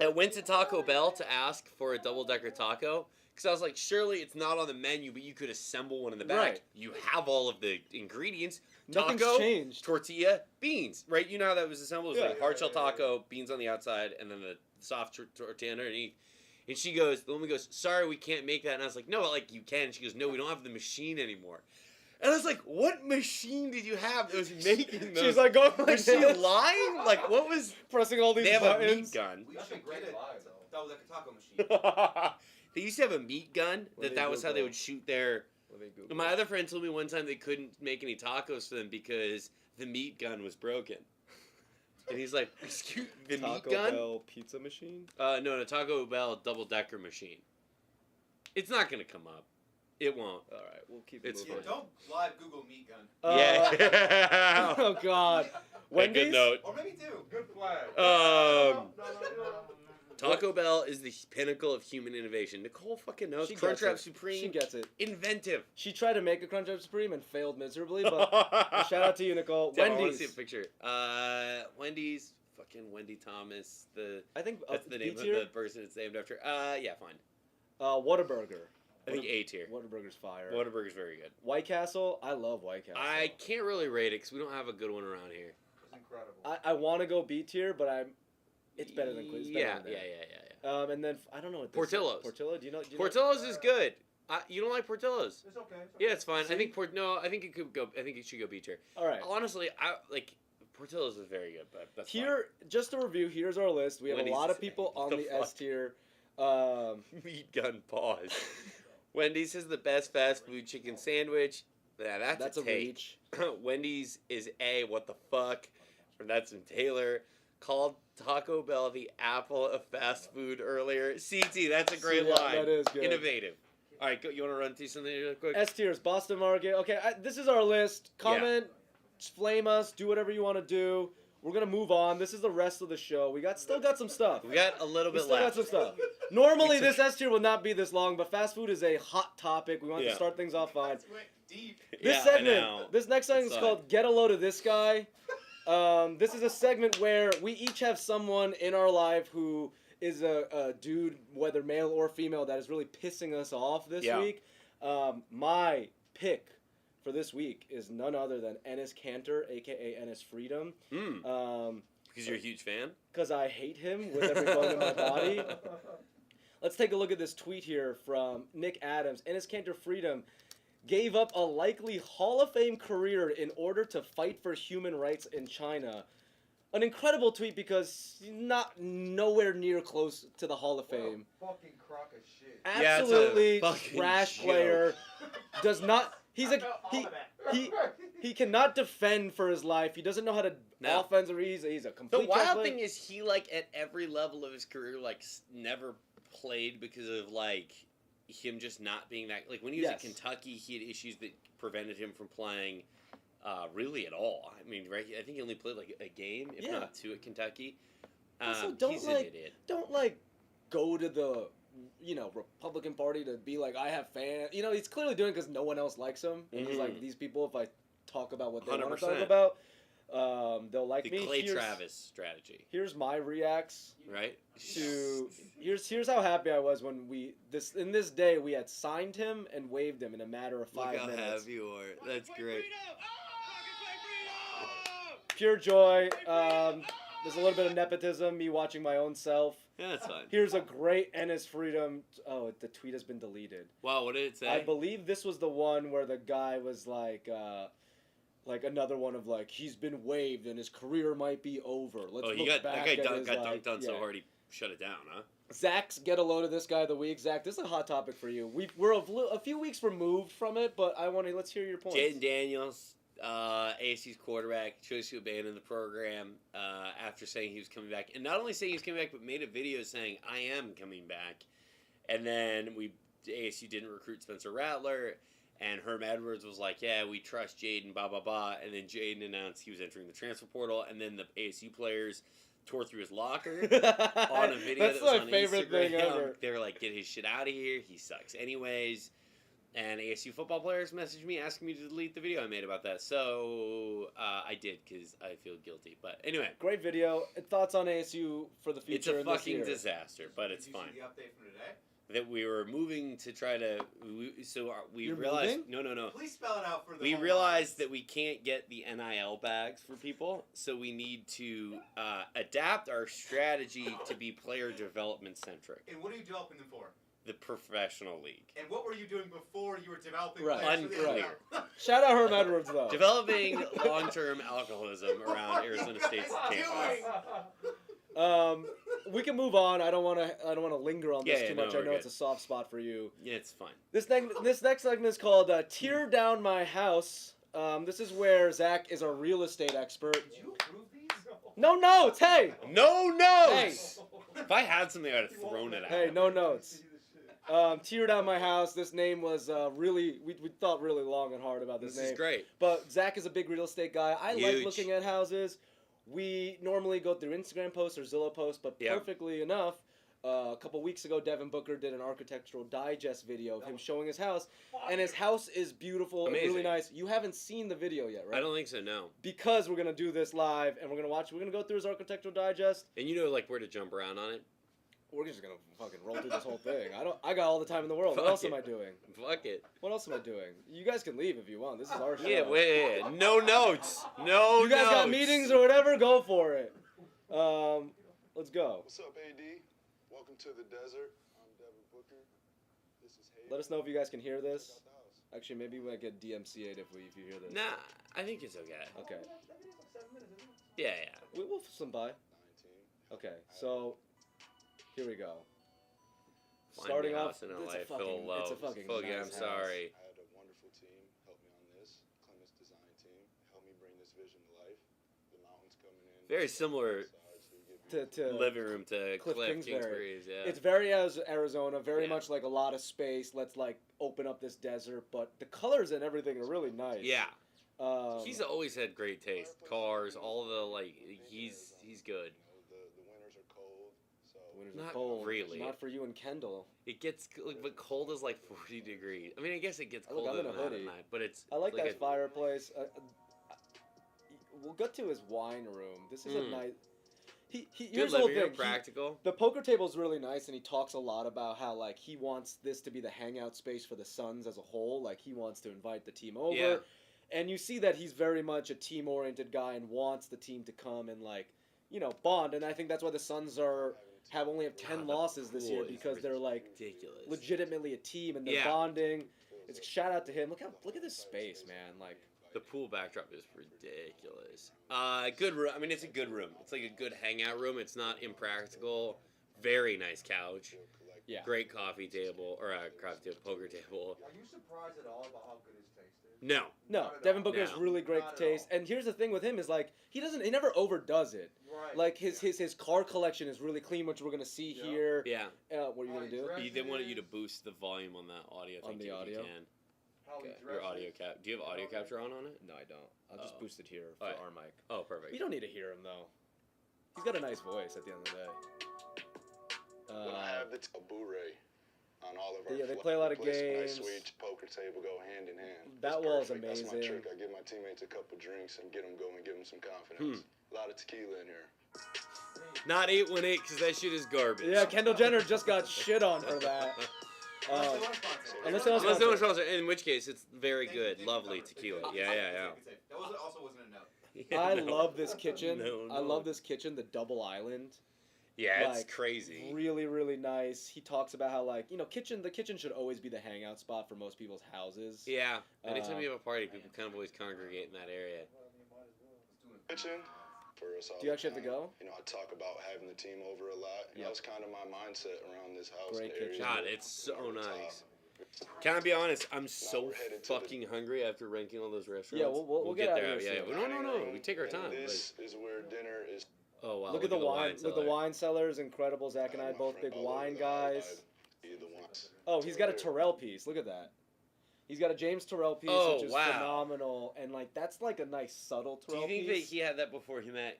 I went to Taco Bell to ask for a double-decker taco because I was like, surely it's not on the menu, but you could assemble one in the back. Right. You have all of the ingredients. Nothing's Taco, changed. tortilla, beans. Right? You know how that was assembled? It was Yeah. like hard shell taco, beans on the outside, and then the soft tortilla underneath. And she goes, the woman goes, sorry, we can't make that. And I was like, no, like you can. She goes, no, we don't have the machine anymore. And I was like, what machine did you have that was making those? She's like, going like was she this. lying? Like, what was... Pressing all these They have a meat buttons. gun. We That's should a great get it. lie, though. That was like a taco machine. They used to have a meat gun. Let me That was how they Google. would shoot their... Let me Google. My other friend told me one time they couldn't make any tacos for them because the meat gun was broken. And he's like, excuse the Taco meat gun? Bell pizza machine. No, Taco Bell double-decker machine. It's not going to come up. It won't. All right, we'll keep It's moving. Don't live Google meat gun. Yeah. Oh God. Wendy's. Good note. Or maybe two. Good flag. Taco Bell is the pinnacle of human innovation. Nicole fucking knows. She gets Crunchwrap it. Supreme. She gets it. Inventive. She tried to make a Crunchwrap Supreme and failed miserably, but shout out to you, Nicole. Damn, I want to see a Wendy's. picture. Wendy's. Fucking Wendy Thomas. I think That's the name of B-tier? the person it's named after. Yeah, fine. Whataburger. I think A tier. Whataburger's fire. Whataburger's very good. White Castle. I love White Castle. I can't really rate it because we don't have a good one around here. It's incredible. I want to go B tier, but it's better than Quiz. Yeah. And then I don't know what this Portillo's. Is. Portillo. Do you know? Portillo's is good. You don't like Portillo's? It's okay. Yeah, it's fine. See? I think I think it could go. I think it should go B tier. All right. Honestly, I like Portillo's is very good, but that's Here, just to review, here's our list. We have Wendy's a lot is of people A. on The the fuck? S tier. fine. Meat gun pause. Wendy's is the best fast food chicken sandwich. Yeah, that's a a take. reach. Wendy's is A. What the fuck? That's from Taylor. Called Taco Bell the apple of fast food earlier. CT, that's a great Yeah, line. that is good. Innovative. All right, you want to run through something real quick? S tier is Boston Market. Okay, this is our list. Comment, flame us, do whatever you want to do. We're gonna move on. This is the rest of the show. We still got some stuff. We got a little We bit still got left. some stuff. Normally, this S tier would not be this long, but fast food is a hot topic. We want Yeah. to start things off fine. That's went deep. This Yeah, I segment, know. this next segment is It's called "Get a Load of This Guy." This is a segment where we each have someone in our life who is a dude, whether male or female, that is really pissing us off this Yeah. week. My pick for this week is none other than Enes Kanter, aka Enes Freedom, Because you're a huge fan? because I hate him with every bone in my body. Let's take a look at this tweet here from Nick Adams. Enes Kanter Freedom gave up a likely Hall of Fame career in order to fight for human rights in China. An incredible tweet because he's nowhere near close to the Hall of What a Fame. fucking crock of shit. Yeah, it's a Absolutely fucking trash joke. player. Does not. He's a All he. of that. He cannot defend for his life. He doesn't know how to No. offense, or he's a The complete trash wild player. thing is he, like, at every level of his career, like, never played because of, like, him just not being that... Like, when he was at Yes. Kentucky, he had issues that prevented him from playing really at all. I mean, right? I think he only played, like, a game, if Yeah. not two, at Kentucky. Also, don't, he's like- an idiot. Don't go to the Republican Party to be like, I have fans. He's clearly doing it because no one else likes him. And he's like, these people, if I talk about what they want to talk 100%. about, they'll like The me. Clay Travis strategy, Here's my reacts right? to. Here's how happy I was when in this day we had signed him and waived him in a matter of 5 Look how minutes. happy you are. That's great. Pure joy. There's a little bit of nepotism. Me watching my own self. Yeah, that's fine. Here's a great Enes Freedom. Oh, the tweet has been deleted. Wow, what did it say? I believe this was the one where the guy was like another one of like, he's been waived and his career might be over. Let's Oh, look he got back that guy at his, got like, dunked on so yeah. hard he shut it down, huh? Zach's get a load of this guy of the week. Zach, this is a hot topic for you. We're a few weeks removed from it, but let's hear your points. Jaden Daniels, ASU's quarterback, chose to abandon the program after saying he was coming back. And not only saying he was coming back, but made a video saying, I am coming back. And then ASU didn't recruit Spencer Rattler. And Herm Edwards was like, yeah, we trust Jaden, blah, blah, blah. And then Jaden announced he was entering the transfer portal. And then the ASU players tore through his locker on a video That's that was my on favorite Instagram. thing ever. They were like, get his shit out of here. He sucks anyways. And ASU football players messaged me asking me to delete the video I made about that. So I did because I feel guilty. But anyway, Great video. Thoughts on ASU for the it's future? a in this fucking year? disaster, but it's Did you fine. see the update from today? That we were moving to try to. We You're realized. moving? No. Please spell it out for the We home realized audience. that we can't get the NIL bags for people, so we need to adapt our strategy to be player development centric. And what are you developing them for? The professional league. And what were you doing before you were developing Right. players for the Unclear. NFL? Shout out Herm Edwards though. Developing long-term alcoholism around Arizona State's campus. We can move on. I don't want to linger on this Yeah, too no, much. I we're know it's a good. soft spot for you. Yeah, it's fine. This next segment is called "Tear Down My House." This is where Zach is a real estate expert. Did you approve these? No notes. Hey, No notes! If I had something, I'd have thrown it out. hey, no notes. Tear Down My House. This name was really we thought really long and hard about this This name. is great. But Zach is a big real estate guy. I like Huge. looking at houses. We normally go through Instagram posts or Zillow posts, but Yep. perfectly enough, a couple weeks ago, Devin Booker did an architectural digest video of him showing his house, and his house is beautiful, and really Amazing. nice. You haven't seen the video yet, right? I don't think so, no. Because we're gonna do this live, and we're gonna go through his architectural digest. And you know, like, where to jump around on it? We're just gonna fucking roll through this whole thing. I got all the time in the world. What Fuck else it. am I doing? Fuck it. What else am I doing? You guys can leave if you want. This is our show. Yeah, wait. No notes. No You guys got notes. meetings or whatever? Go for it. Let's go. What's up, AD? Welcome to the desert. I'm Devin Booker. This is Hayden. Let us know if you guys can hear Check this. out the house. Actually, maybe we might get DMCA'd if you hear this. Nah, I think it's okay. Okay. Yeah. We'll some by. 19. Okay, so here we go. Find Starting me a off, house in it's LA, a fucking, Phil Lowe. it's a fucking Fucking, nice I'm house. sorry. I had a wonderful team help me on this. Clemens design team helped me bring this vision to life. The mountains coming in. Very similar sides, so you get To living room to Cliff Cliff Kingsbury. Kingsbury's, yeah. It's very as Arizona, very Yeah. much like a lot of space. Let's like open up this desert, but the colors and everything are really nice. Yeah. Um, He's always had great taste. Cars, all the, like, he's good. you know, the winters are cold, so winters Not are cold. really. Not for you and Kendall. It gets, like, but cold is like 40 degrees. I mean, I guess it gets Look, I'm colder in a than that hoodie. at night, but it's I like that a- fireplace. We'll get to his wine room. This is a Mm. nice. He Good here's the whole living room, thing. practical. The poker table's really nice, and he talks a lot about how like he wants this to be the hangout space for the Suns as a whole. Like he wants to invite the team over, Yeah. and you see that he's very much a team-oriented guy and wants the team to come and like bond. And I think that's why the Suns only have 10 God, the loses this year pool is because they're like ridiculous. legitimately a team and they're Yeah. bonding. It's a shout out to him. Look at this space, man. Like. The pool backdrop is ridiculous. Good room. I mean, it's a good room. It's like a good hangout room. It's not impractical. Very nice couch. Yeah. Great coffee table or a coffee table, poker table. Are you surprised at all about how good his taste is? No. No, Not at Devin all. Booker has No. really great Not at taste. all. And here's the thing with him is like he never overdoes it. Right. Like his car collection is really clean, which we're gonna see Yeah. here. Yeah. What are you gonna do? Right. They wanted you to boost the volume on that audio On thing the too, if audio? you can. How he Okay. Your audio cap. Do you have audio capture on it? No, I don't. I'll just Oh. boost it here for Alright. our mic. Oh, perfect. We don't need to hear him though. He's got a nice voice at the end of the day. when I have the Blu-ray on all of our Yeah, they play a lot of replacement games. Nice suites, poker table go hand in hand. That It's wall is perfect. That's my amazing. trick. I give my teammates a couple drinks and get them going, give them some confidence. A lot of tequila in here. Not 818 because that shit is garbage. Yeah, Kendall Jenner just got shit on for that. Unless Um, they want to sponsor. unless they want Unless they want sponsor. to sponsor, in which case it's very Thank you, good, thank you, lovely Robert. tequila. Thank you. Yeah. That also wasn't a note. I No. love this kitchen. No, I no. love this kitchen, the double island. Yeah, Like, it's crazy. Really, really nice. He talks about how like the kitchen should always be the hangout spot for most people's houses. Yeah. Anytime Um, you have a party, people kind of always congregate in that area. Kitchen for us all. Do you actually the have to time. go? You know, I talk about having the team over a lot. And Yep. that was kind of my mindset around this house. Great the areas kitchen. God, where it's so we're top. nice. Can I be honest? I'm so we're headed to the- fucking hungry after ranking all those restaurants. Yeah, we'll get out of there. here Yeah. soon. No. We take our And time. This is where dinner is. Oh wow. Look at the wine. Look, the cellar. wine cellar is incredible. Zach and I my both friend big all over wine the guys. Either ones. Oh, he's got a Terrell piece. Look at that. He's got a James Terrell piece, Oh, which is wow. phenomenal, and like that's like a nice subtle Do you Terrell think that piece. he had that before he met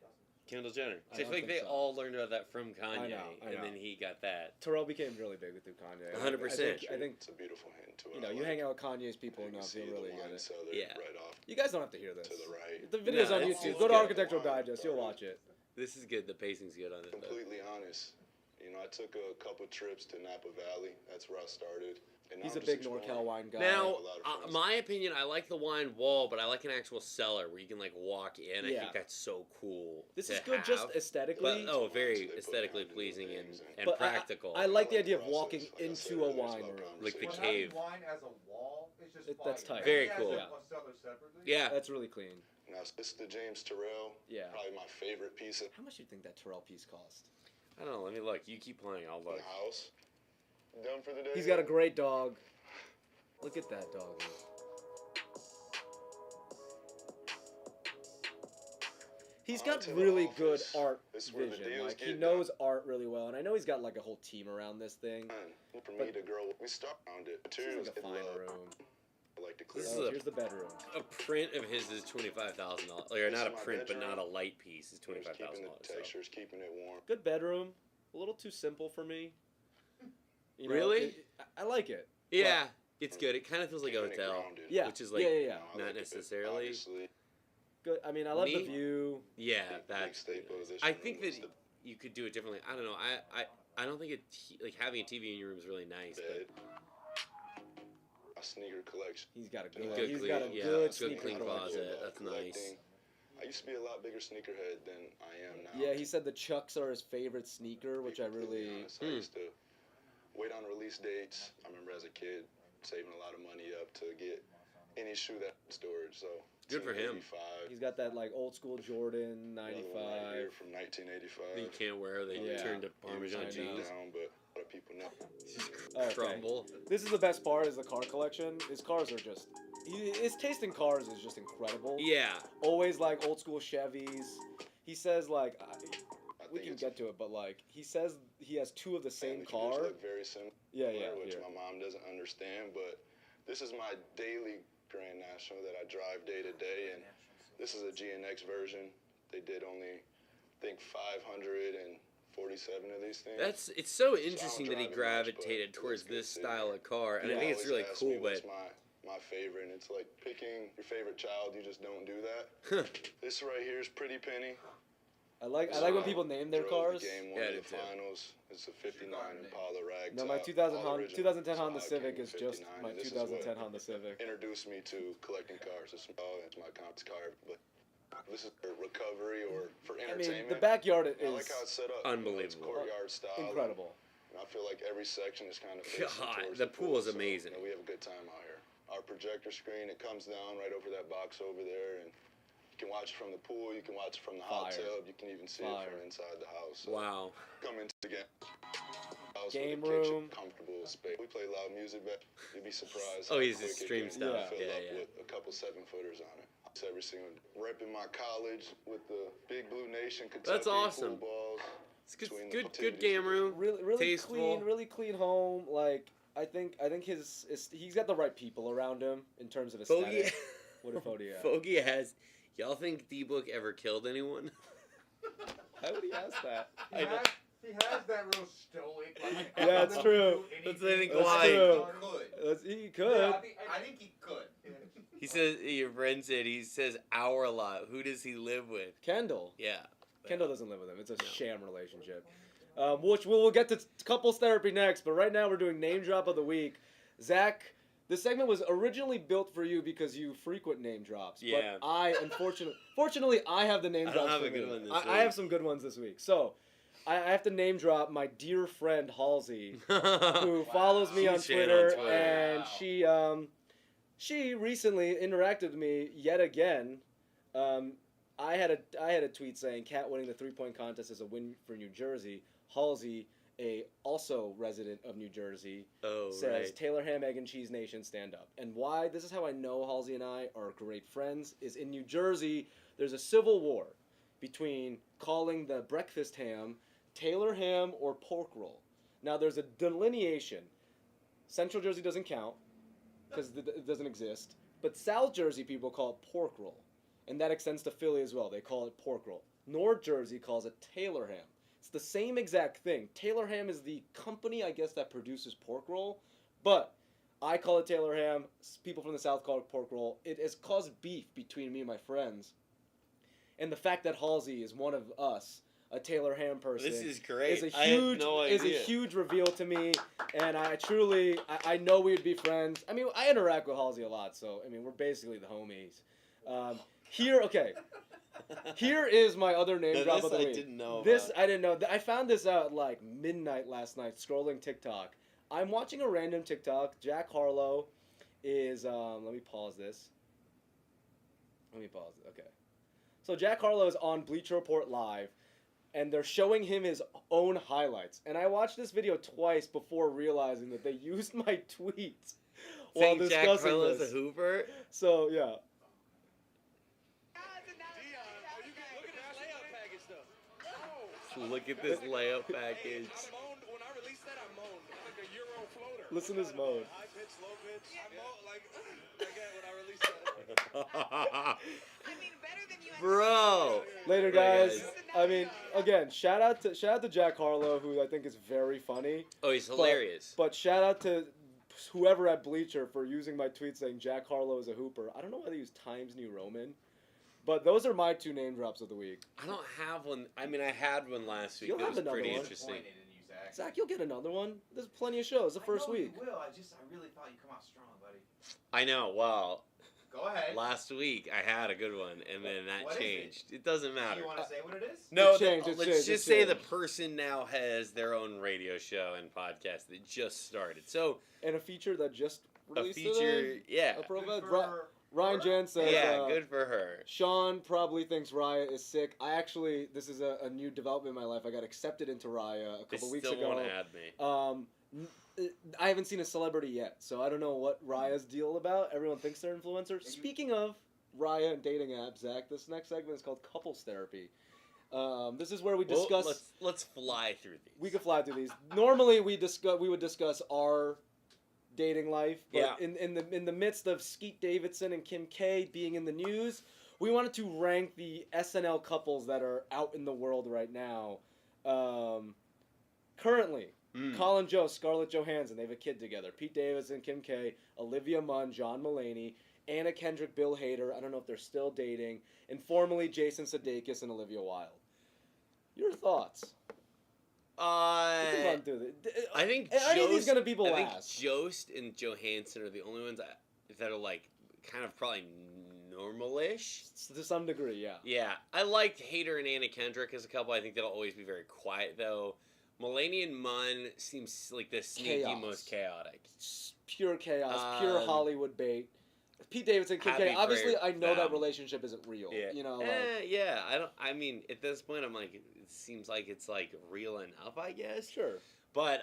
Kendall Jenner. I I don't feel like think they so. all learned about that from Kanye, I and know. then he got that. Terrell became really big through Kanye. 100%. I think It's a beautiful hint to it. you know, I you like hang it. out with Kanye's people You can enough, see you'll the really wine get it. cellar Yeah. right off You guys don't have to hear this. to the right. The video's No, on it's YouTube. good. Go to Yeah. Architectural Digest. You'll watch it. This is good. The pacing's good on it. Though. Completely honest. You know, I took a couple trips to Napa Valley. That's where I started. And now He's I'm a just big NorCal exploring. wine guy. Now, A lot of friends. my opinion, I like the wine wall, but I like an actual cellar where you can like walk in. I Yeah. think that's so cool. This to is good just have. aesthetically. But, very They put aesthetically down new pleasing and, things and But practical. I like the idea of process. walking Like I into said, a there's wine no room. Like the But cave. having wine as a wall is just That's fire. tight. Very Maybe as cool. a- Yeah. a cellar separately. yeah. That's really clean. Now, this is the James Terrell. Yeah. Probably my favorite piece of How much do you think that Terrell piece cost? I don't know. Let me look. You keep playing. I'll the look. house. Done for the day. He's got a great dog. Look at that dog. He's got On to the really good office. art This is where the vision. deals Like he get knows art really well, and I know he's got like a whole team around this thing. done. For but- me to grow, we start around it. This Materials is like a get fine love. room. I like to clear This out. is a- Here's the bedroom. A print of his is $25,000. Or This not a is my print, but bedroom. not a light piece is Just $25,000. keeping the So. textures, keeping it warm. Good bedroom. A little too simple for me. You know, Really? I like it. Yeah, it's good. It kind of feels like a Keeping it hotel. grounded. Yeah. Which is like- yeah. You know, I Not like it, but necessarily. obviously, Good. I mean, I love the Me? view. Yeah, big that's. staple of this I room think was that you could do it differently. I don't know. I don't think like having a TV in your room is really nice. the But bed. My sneaker collection. He's got a good. Good he's clean- got a yeah, good good sneaker clean collection. closet. That's nice. I used to be a lot bigger sneakerhead than I am now. Yeah, he said the Chucks are his favorite sneaker, To be which I completely really. honest, I used to wait on release dates. I remember as a kid saving a lot of money up to get any shoe that was storage. So Good for him. 1985, He's got that like old school Jordan another one right here 95. from 1985. you can't wear. They Yeah. turned to Parmesan I know. cheese. Down, but a lot of people know. Okay. Crumble. This is the best part is the car collection. His cars are just. His taste in cars is just incredible. Yeah. Always like old school Chevys. He says like. I We think can it's get to it, but like he says he has two of the same family features car. look very similar. Yeah, yeah. Which Here. my mom doesn't understand, but this is my daily Grand National that I drive day to day, and this is a GNX version. They did only, I think, 547 of these things. It's so interesting that he drive it much, but gravitated it towards looks good this sitting style there. of car, and I Yeah. think it's Always really ask cool. me But what's my favorite, and it's like picking your favorite child. You just don't do that. This right here is Pretty Penny. I like when people name their Drove cars. The game Yeah, one I of did the too. finals. It's a '59 Impala ragtop. No, my all 2010 original. Honda So I Civic came is in just 59, my and this is 2010 what Honda Civic. introduced me to collecting cars. It's my comp's car, but this is for recovery or for I entertainment. mean, the backyard I is like how it's set up. Unbelievable. It's courtyard style. incredible. And I feel like every section is kind of facing God, towards the pool is so, amazing. you know, we have a good time out here. Our projector screen, it comes down right over that box over there, and you can watch it from the pool. You can watch it from the hot Fire. tub. You can even see it Fire. from inside the house. So wow. come into the game. House Game with a kitchen, room. comfortable space. We play loud music, but you'd be surprised. Oh, how he's quick his it stream can stuff. Fill Yeah, up yeah. with a couple 7-footers on it. It's every single repping my college with the Big Blue Nation. Kentucky That's awesome. Pool balls. It's good. Between the Good activities game we do. room. Really Tasteful. clean home. Like I think he's got the right people around him in terms of Fogey. aesthetic. What if Fogey? Fogey has. Y'all think D-Book ever killed anyone? How would he ask that? He has that real stoic. Like, Yeah, it's true. That's what I think That's why. true. Could. He could. I I think he could. He says your friend said he says our a lot. Who does he live with? Kendall. Yeah. Kendall doesn't live with him. It's a sham relationship. Which we'll get to couples therapy next, but right now we're doing name drop of the week. Zach, this segment was originally built for you because you frequent name drops. Yeah. But I, fortunately, I have the name I don't drops have for a good me. one this I week. have some good ones this week. So, I have to name drop my dear friend Halsey, who follows me on Huge fan on Twitter, Twitter. and she recently interacted with me yet again. I had a tweet saying Cat winning the 3-point contest is a win for New Jersey. Halsey, a also resident of New Jersey, Oh, says right. Taylor Ham Egg and Cheese Nation stand up. And why this is how I know Halsey and I are great friends is in New Jersey there's a civil war between calling the breakfast ham Taylor ham or pork roll. Now there's a delineation. Central Jersey doesn't count because it doesn't exist. But South Jersey people call it pork roll. And that extends to Philly as well. They call it pork roll. North Jersey calls it Taylor ham. It's the same exact thing. Taylor ham is the company, I guess, that produces pork roll, but I call it Taylor ham. People from the South call it pork roll. It has caused beef between me and my friends, and the fact that Halsey is one of us, a Taylor ham person, This is great. is a I had huge no is a idea. huge reveal to me, and I know we'd be friends. I mean, I interact with Halsey a lot, so I mean, we're basically the homies. Here is my other name Now, drop this of the I week. didn't know This about. I didn't know. I found this out at like midnight last night scrolling TikTok. I'm watching a random TikTok. Jack Harlow is let me pause this. Okay. So Jack Harlow is on Bleacher Report Live, and they're showing him his own highlights. And I watched this video twice before realizing that they used my tweets while Saying Jack discussing Harlow's this. a hooper. So yeah. Look at this layup package. When I released that, I moaned. Like a Euro floater. Listen to this moan. High pitch, low pitch. I moaned like when I released that. I mean, better than you. Bro. Later, Right, guys. guys. I mean, again, shout out to Jack Harlow, who I think is very funny. Oh, he's hilarious. But shout out to whoever at Bleacher for using my tweet saying Jack Harlow is a hooper. I don't know why they use Times New Roman, but those are my two name drops of the week. I don't have one. I mean, I had one last week. You'll That have was another pretty one. interesting. Zach, you'll get another one. There's plenty of shows the first week. You will. I really thought you'd come out strong, buddy. I know. Well, Go ahead. last week I had a good one, and then that What is it? changed. It doesn't Do matter. you want to say what it is? No, changed, let's changed, just say the changed. person now has their own radio show and podcast that just started. So And a feature that just a released feature, today. yeah, A pro- Good Ri- for Ryan her? Jan says, yeah, good for her. Sean probably thinks Raya is sick. This is a new development in my life. I got accepted into Raya a They couple weeks still ago. want to add me. I haven't seen a celebrity yet, so I don't know what Raya's deal about. Everyone thinks they're influencers. Speaking of Raya and dating apps, Zach, this next segment is called Couples Therapy. This is where we Well, discuss. let's fly through these. We could fly through these. Normally, we would discuss our dating life, but Yeah. in the midst of Skeet Davidson and Kim K being in the news, we wanted to rank the SNL couples that are out in the world right now. Currently, Colin Jost, Scarlett Johansson, they have a kid together. Pete Davidson, Kim K, Olivia Munn, John Mulaney, Anna Kendrick, Bill Hader. I don't know if they're still dating. And formerly Jason Sudeikis and Olivia Wilde. Your thoughts? We can run through this. I think Are any of these gonna be I think last? Jost and Johansson are the only ones that are like kind of probably normal-ish. To some degree, yeah. Yeah, I liked Hader and Anna Kendrick as a couple. I think they'll always be very quiet though. Mulaney and Munn seems like the sneaky Chaos. most chaotic. Pure chaos, pure Hollywood bait. Pete Davidson, Kim Happy K. Obviously, for I know that them. relationship isn't real. Yeah, You know, like, yeah. I mean, at this point, I'm like, it seems like it's like real enough, I guess. sure. But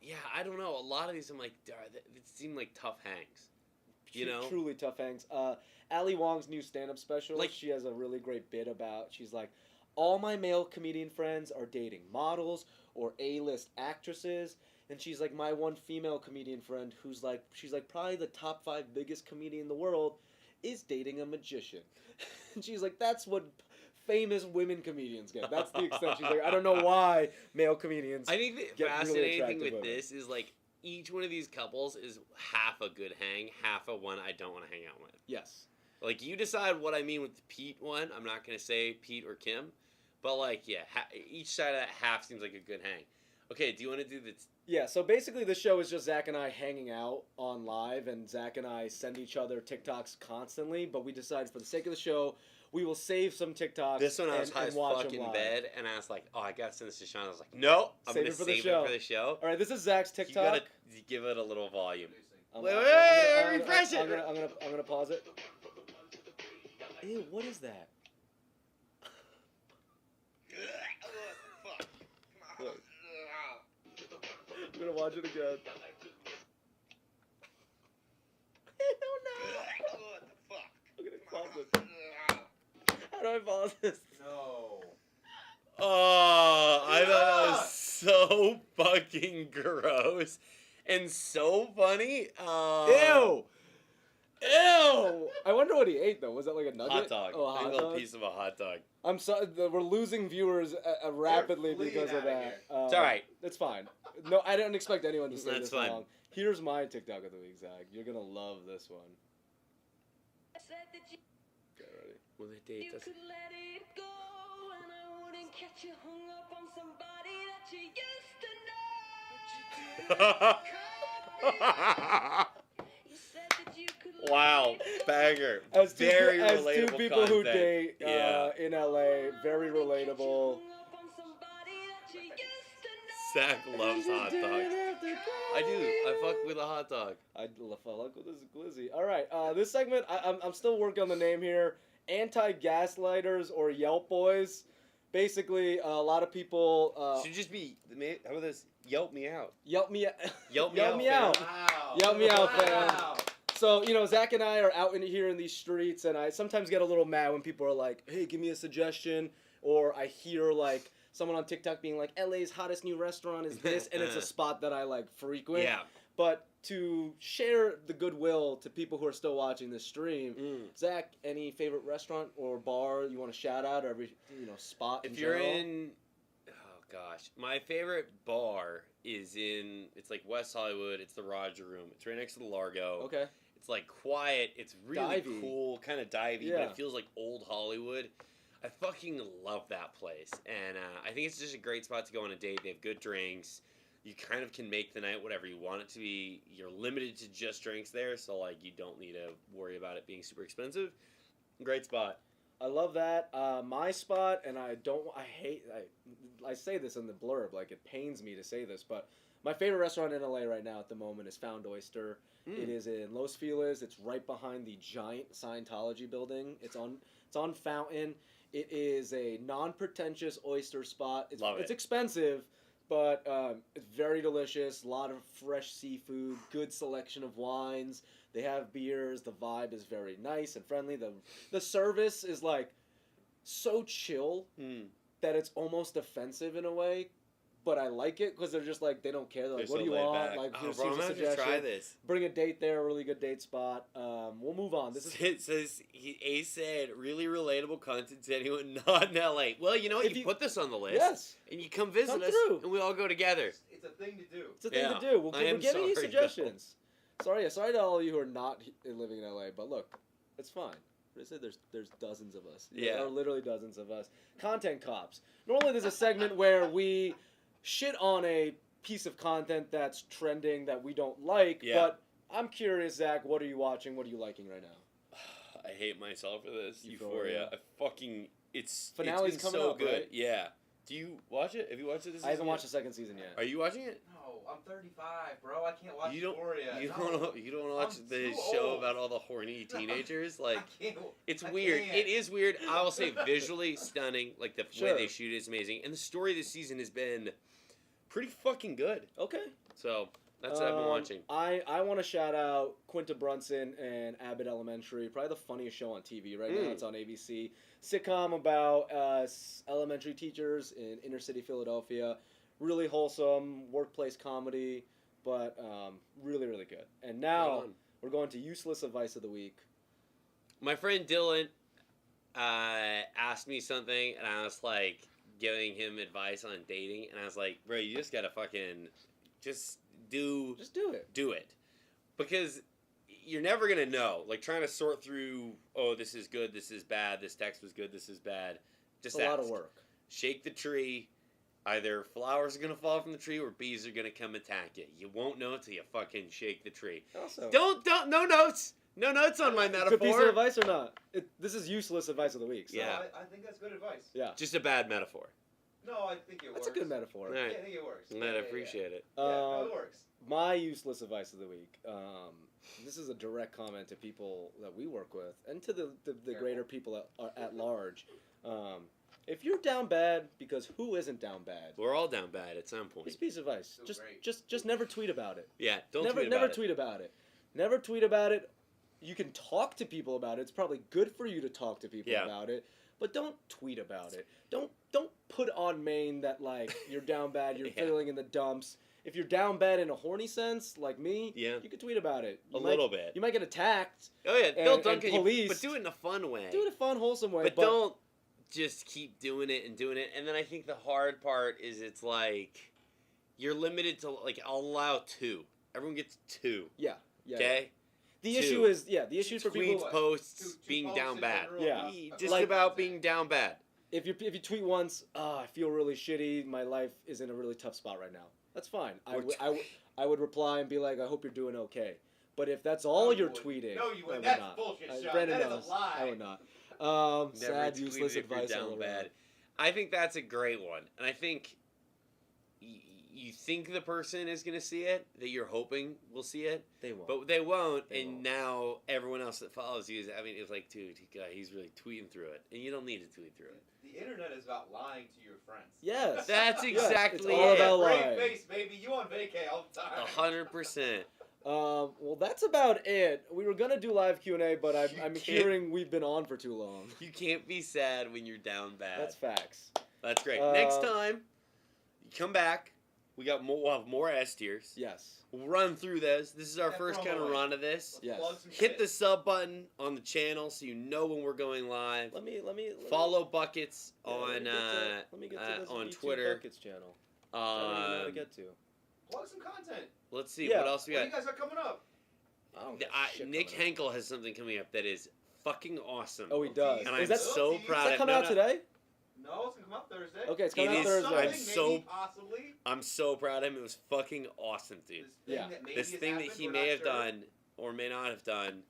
yeah, I don't know. A lot of these, I'm like, it seem like tough hangs. You know? Truly tough hangs. Ali Wong's new stand-up special, Like- she has a really great bit about, she's like, all my male comedian friends are dating models or A-list actresses. And she's like, my one female comedian friend who's like, she's like, probably the top 5 biggest comedian in the world is dating a magician. And she's like, that's what famous women comedians get. That's the extent. She's like, I don't know why male comedians I think the get really fascinating thing attractive with women. this is like each one of these couples is half a good hang, half a one I don't want to hang out with. Yes. Like you decide what I mean with the Pete one. I'm not gonna say Pete or Kim, but like yeah, each side of that half seems like a good hang. Okay, do you want to do the? Yeah, so basically the show is just Zach and I hanging out on live, and Zach and I send each other TikToks constantly, but we decided for the sake of the show, we will save some TikToks This one I was and, high and as watch fuck them in live. bed, and I was like, oh, I gotta send this to Sean. I was like, no, I'm Save gonna it for the save show. it for the show. All right, this is Zach's You TikTok. gotta give it a little volume. I'm- Wait, I'm- wait, I'm gonna- refresh it. I'm gonna pause it. Ew, what is that? Look. I'm gonna watch it again. I'm gonna pause it. How do I pause this? No. Oh, I thought that was so fucking gross and so funny. Ew! Ew! I wonder what he ate though. Was that like a nugget? Hot dog. Oh, a hot Big old dog. piece of a hot dog. I'm sorry. We're losing viewers rapidly fleeing because of outta that. here. It's all right. It's fine. No, I didn't expect anyone to stay That's this fine. long. Here's my TikTok of the week, Zach. You're gonna love this one. Get ready. When they date, that's... let it go, and I wouldn't catch you hung up on somebody that you used to know. Wow, banger. As two, Very as relatable two people who content. date Yeah. in LA, very relatable. Zach loves hot dogs. I do. I fuck with a hot dog. I like with this glizzy. All right, this segment, I'm still working on the name here. Anti-gaslighters or Yelp boys. Basically, a lot of people Should just be, how about this? Yelp me out. Yelp me Yelp me Yelp out, me fam. out. Wow. Yelp me out, fam. Wow. So, Zach and I are out here in these streets, and I sometimes get a little mad when people are like, hey, give me a suggestion, or I hear, like, someone on TikTok being like, LA's hottest new restaurant is this, and it's a spot that I, like, frequent. Yeah. But to share the goodwill to people who are still watching this stream, Zach, any favorite restaurant or bar you want to shout out, or every, spot If you're general? in, oh gosh, my favorite bar is in, it's like West Hollywood, it's the Roger Room. It's right next to the Largo. Okay. It's like quiet, it's really Divey. cool, kind of divey, but Yeah. it feels like old Hollywood. I fucking love that place, and I think it's just a great spot to go on a date. They have good drinks. You kind of can make the night whatever you want it to be. You're limited to just drinks there, so like you don't need to worry about it being super expensive. Great spot. I love that. My spot, and I say this in the blurb, like it pains me to say this, but my favorite restaurant in LA right now at the moment is Found Oyster. It is in Los Feliz. It's right behind the giant Scientology building. It's on Fountain. It is a non-pretentious oyster spot. Love it. It's expensive, but it's very delicious. A lot of fresh seafood, good selection of wines. They have beers. The vibe is very nice and friendly. The service is like so chill that it's almost offensive in a way. But I like it because they're just like, they don't care. They're like, They're what do so you laid want? back. Like, Oh, here's bro, I'm a gonna have to suggestion. try this. Bring a date there, a really good date spot. We'll move on. This is It says, Ace said, really relatable content to anyone not in LA. Well, you know what? If You you- put this on the list. yes. And you come visit Come us, through. and we all go together. It's a thing to do. It's a thing Yeah. to do. We're I am giving you sorry, suggestions. Sorry to all you who are not living in LA, but look, it's fine. They said there's dozens of us. Yeah. There are literally dozens of us. Content cops. Normally there's a segment where we shit on a piece of content that's trending that we don't like, Yeah. but I'm curious, Zach, what are you watching? What are you liking right now? I hate myself for this. Euphoria. Euphoria. I fucking, it's Finale's it's been coming so up, good. right? Yeah. Do you watch it? Have you watched it this I haven't season watched the yet? second season yet. Are you watching it? No, I'm 35, bro. I can't watch You don't. Euphoria. You No. don't. You don't watch I'm the too show old. about all the horny teenagers. Like, I can't. it's I weird. can't. It is weird. I will say visually stunning. Like the Sure. way they shoot is amazing, and the story this season has been pretty fucking good. Okay. So that's what I've been watching. I want to shout out Quinta Brunson and Abbott Elementary, probably the funniest show on TV right now. It's on ABC. Sitcom about elementary teachers in inner city Philadelphia. Really wholesome workplace comedy, but really, really good. And now Right on. we're going to useless advice of the week. My friend Dylan asked me something, and I was like giving him advice on dating, and I was like, bro, you just gotta fucking just do it, because you're never gonna know. Like trying to sort through, oh, this is good, this is bad, this text was good, this is bad. Just It's a lot ask. of work. Shake the tree. Either flowers are gonna fall from the tree or bees are gonna come attack you. You won't know until you fucking shake the tree. Also, Don't, no notes. No notes on my metaphor. good piece of advice or not? This is useless advice of the week. So. Yeah. I think that's good advice. Yeah. Just a bad metaphor. No, I think it works. That's a good metaphor. All Yeah, right. I think it works. I appreciate it. Yeah, no, it works. My useless advice of the week. This is a direct comment to people that we work with and to the greater people at large. If you're down bad, because who isn't down bad? We're all down bad at some point. This piece of advice. So great. Just never tweet about it. Yeah, don't never tweet about never it. tweet about it. Never tweet about it. You can talk to people about it. It's probably good for you to talk to people Yeah. about it, but don't tweet about it. Don't put on Maine that like you're down bad, you're Yeah. feeling in the dumps, if you're down bad in a horny sense, like me, Yeah. you can tweet about it. A little bit. You might get attacked. Oh yeah, they'll and dunk at you, policed. but do it in a fun way. Do it in a fun, wholesome way. But don't just keep doing it and doing it. And then I think the hard part is it's like you're limited to like I'll allow 2. Everyone gets 2. Yeah. Okay. The 2. issue is the issue for Tweets, people. posts, Two being posts down in bad. general. Yeah. Just Like- about being down bad. If you tweet once, I feel really shitty. My life is in a really tough spot right now. That's fine. I would reply and be like, I hope you're doing okay. But if that's all No, you you're wouldn't. tweeting, No, you I wouldn't. would That's not. bullshit, Sean. Brandon That is a knows. lie. I would not. Never Sad, tweet useless if you're advice. down all bad. around. I think that's a great one, and I think you think the person is gonna see it, that you're hoping will see it, They won't. but they won't. They and won't. now everyone else that follows you is. I mean, it's like, dude, he's really tweeting through it, and you don't need to tweet through it. The internet is about lying to your friends. Yes. That's Yes, exactly it's all it. about Brave lying. face, baby. You on vacay all the time. 100%. Well, that's about it. We were gonna do live Q&A, but I'm can't- hearing we've been on for too long. You can't be sad when you're down bad. That's facts. That's great. Uh, Next time, you come back. We'll have more S tiers. Yes. We'll run through those. This is our And first promo kind of it. run of this. Yes. Plug some Hit shit. the sub button on the channel so you know when we're going live. Let me Follow Buckets yeah, on let me get to this on YouTube Twitter. Buckets channel. I don't even know how to Um, get to. Plug some content. let's see Yeah. what else we What do got. you guys got coming up? I don't got shit Nick coming up. Henkel has something coming up that is fucking awesome. Oh, he does. and Is I'm that so Does proud that of come no, out no, today? No, it's gonna come out Thursday. Okay, it's It coming out is- Thursday. I'm Something, so- maybe, possibly. I'm so proud of him. It was fucking awesome, dude. This thing Yeah. that maybe This has thing that happened, he we're may not have sure. done or may not have done,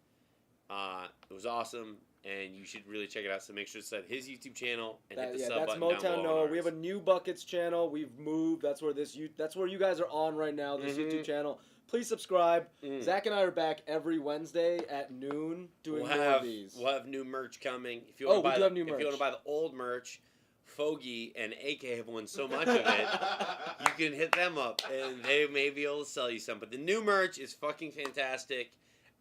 it was awesome, and you should really check it out. So make sure to sub his YouTube channel and hit the sub that's button down Motown below. Noah. on We have a ours. new Buckets channel. We've moved. That's where that's where you guys are on right now. This Mhm. YouTube channel. Please subscribe. Mm. Zach and I are back every Wednesday at noon doing We'll more have of these. we'll have new merch coming. If you Oh, want to we buy do have new if you want merch. to buy the old merch, Fogey and AK have won so much of it. You can hit them up and they may be able to sell you some. But the new merch is fucking fantastic.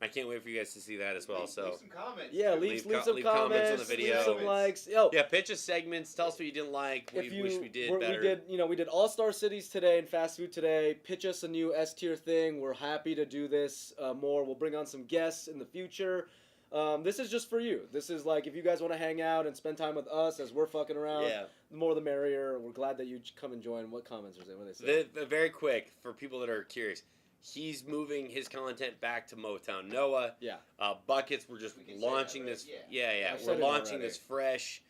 I can't wait for you guys to see that as well. Leave So some comments. Yeah, too. leave Leave some leave comments, comments on the video. leave some likes. Yo, yeah, pitch us segments. Tell us what you didn't like. What if you wish we did better. we did All Star Cities today and fast food today. Pitch us a new S tier thing. We're happy to do this more. We'll bring on some guests in the future. This is just for you. This is like if you guys want to hang out and spend time with us as we're fucking around. Yeah. The more the merrier. We're glad that you come and join. What comments are they? What they say? Very quick for people that are curious. He's moving his content back to Motown Noah. Yeah. Buckets. We're just We can say launching that, this. right? Yeah. I've We're said it launching already. this fresh.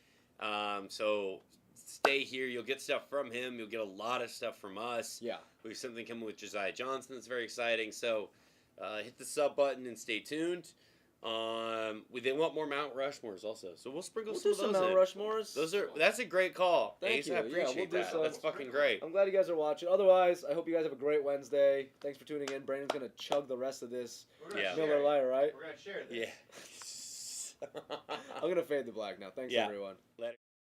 So stay here. You'll get stuff from him. You'll get a lot of stuff from us. Yeah. We have something coming with Josiah Johnson that's very exciting. So hit the sub button and stay tuned. They want more Mount Rushmores also, so we'll sprinkle We'll some do of some those Mount in. Rushmores. That's a great call. Thank Ace, you. I Yeah, we'll appreciate do that. some. That's fucking great. I'm glad you guys are watching. Otherwise, I hope you guys have a great Wednesday. Thanks for tuning in. Brandon's gonna chug the rest of this We're gonna Yeah. share Miller it. Lite, right? We're gonna share this. Yeah. I'm gonna fade the black now. Thanks Yeah. everyone. Later.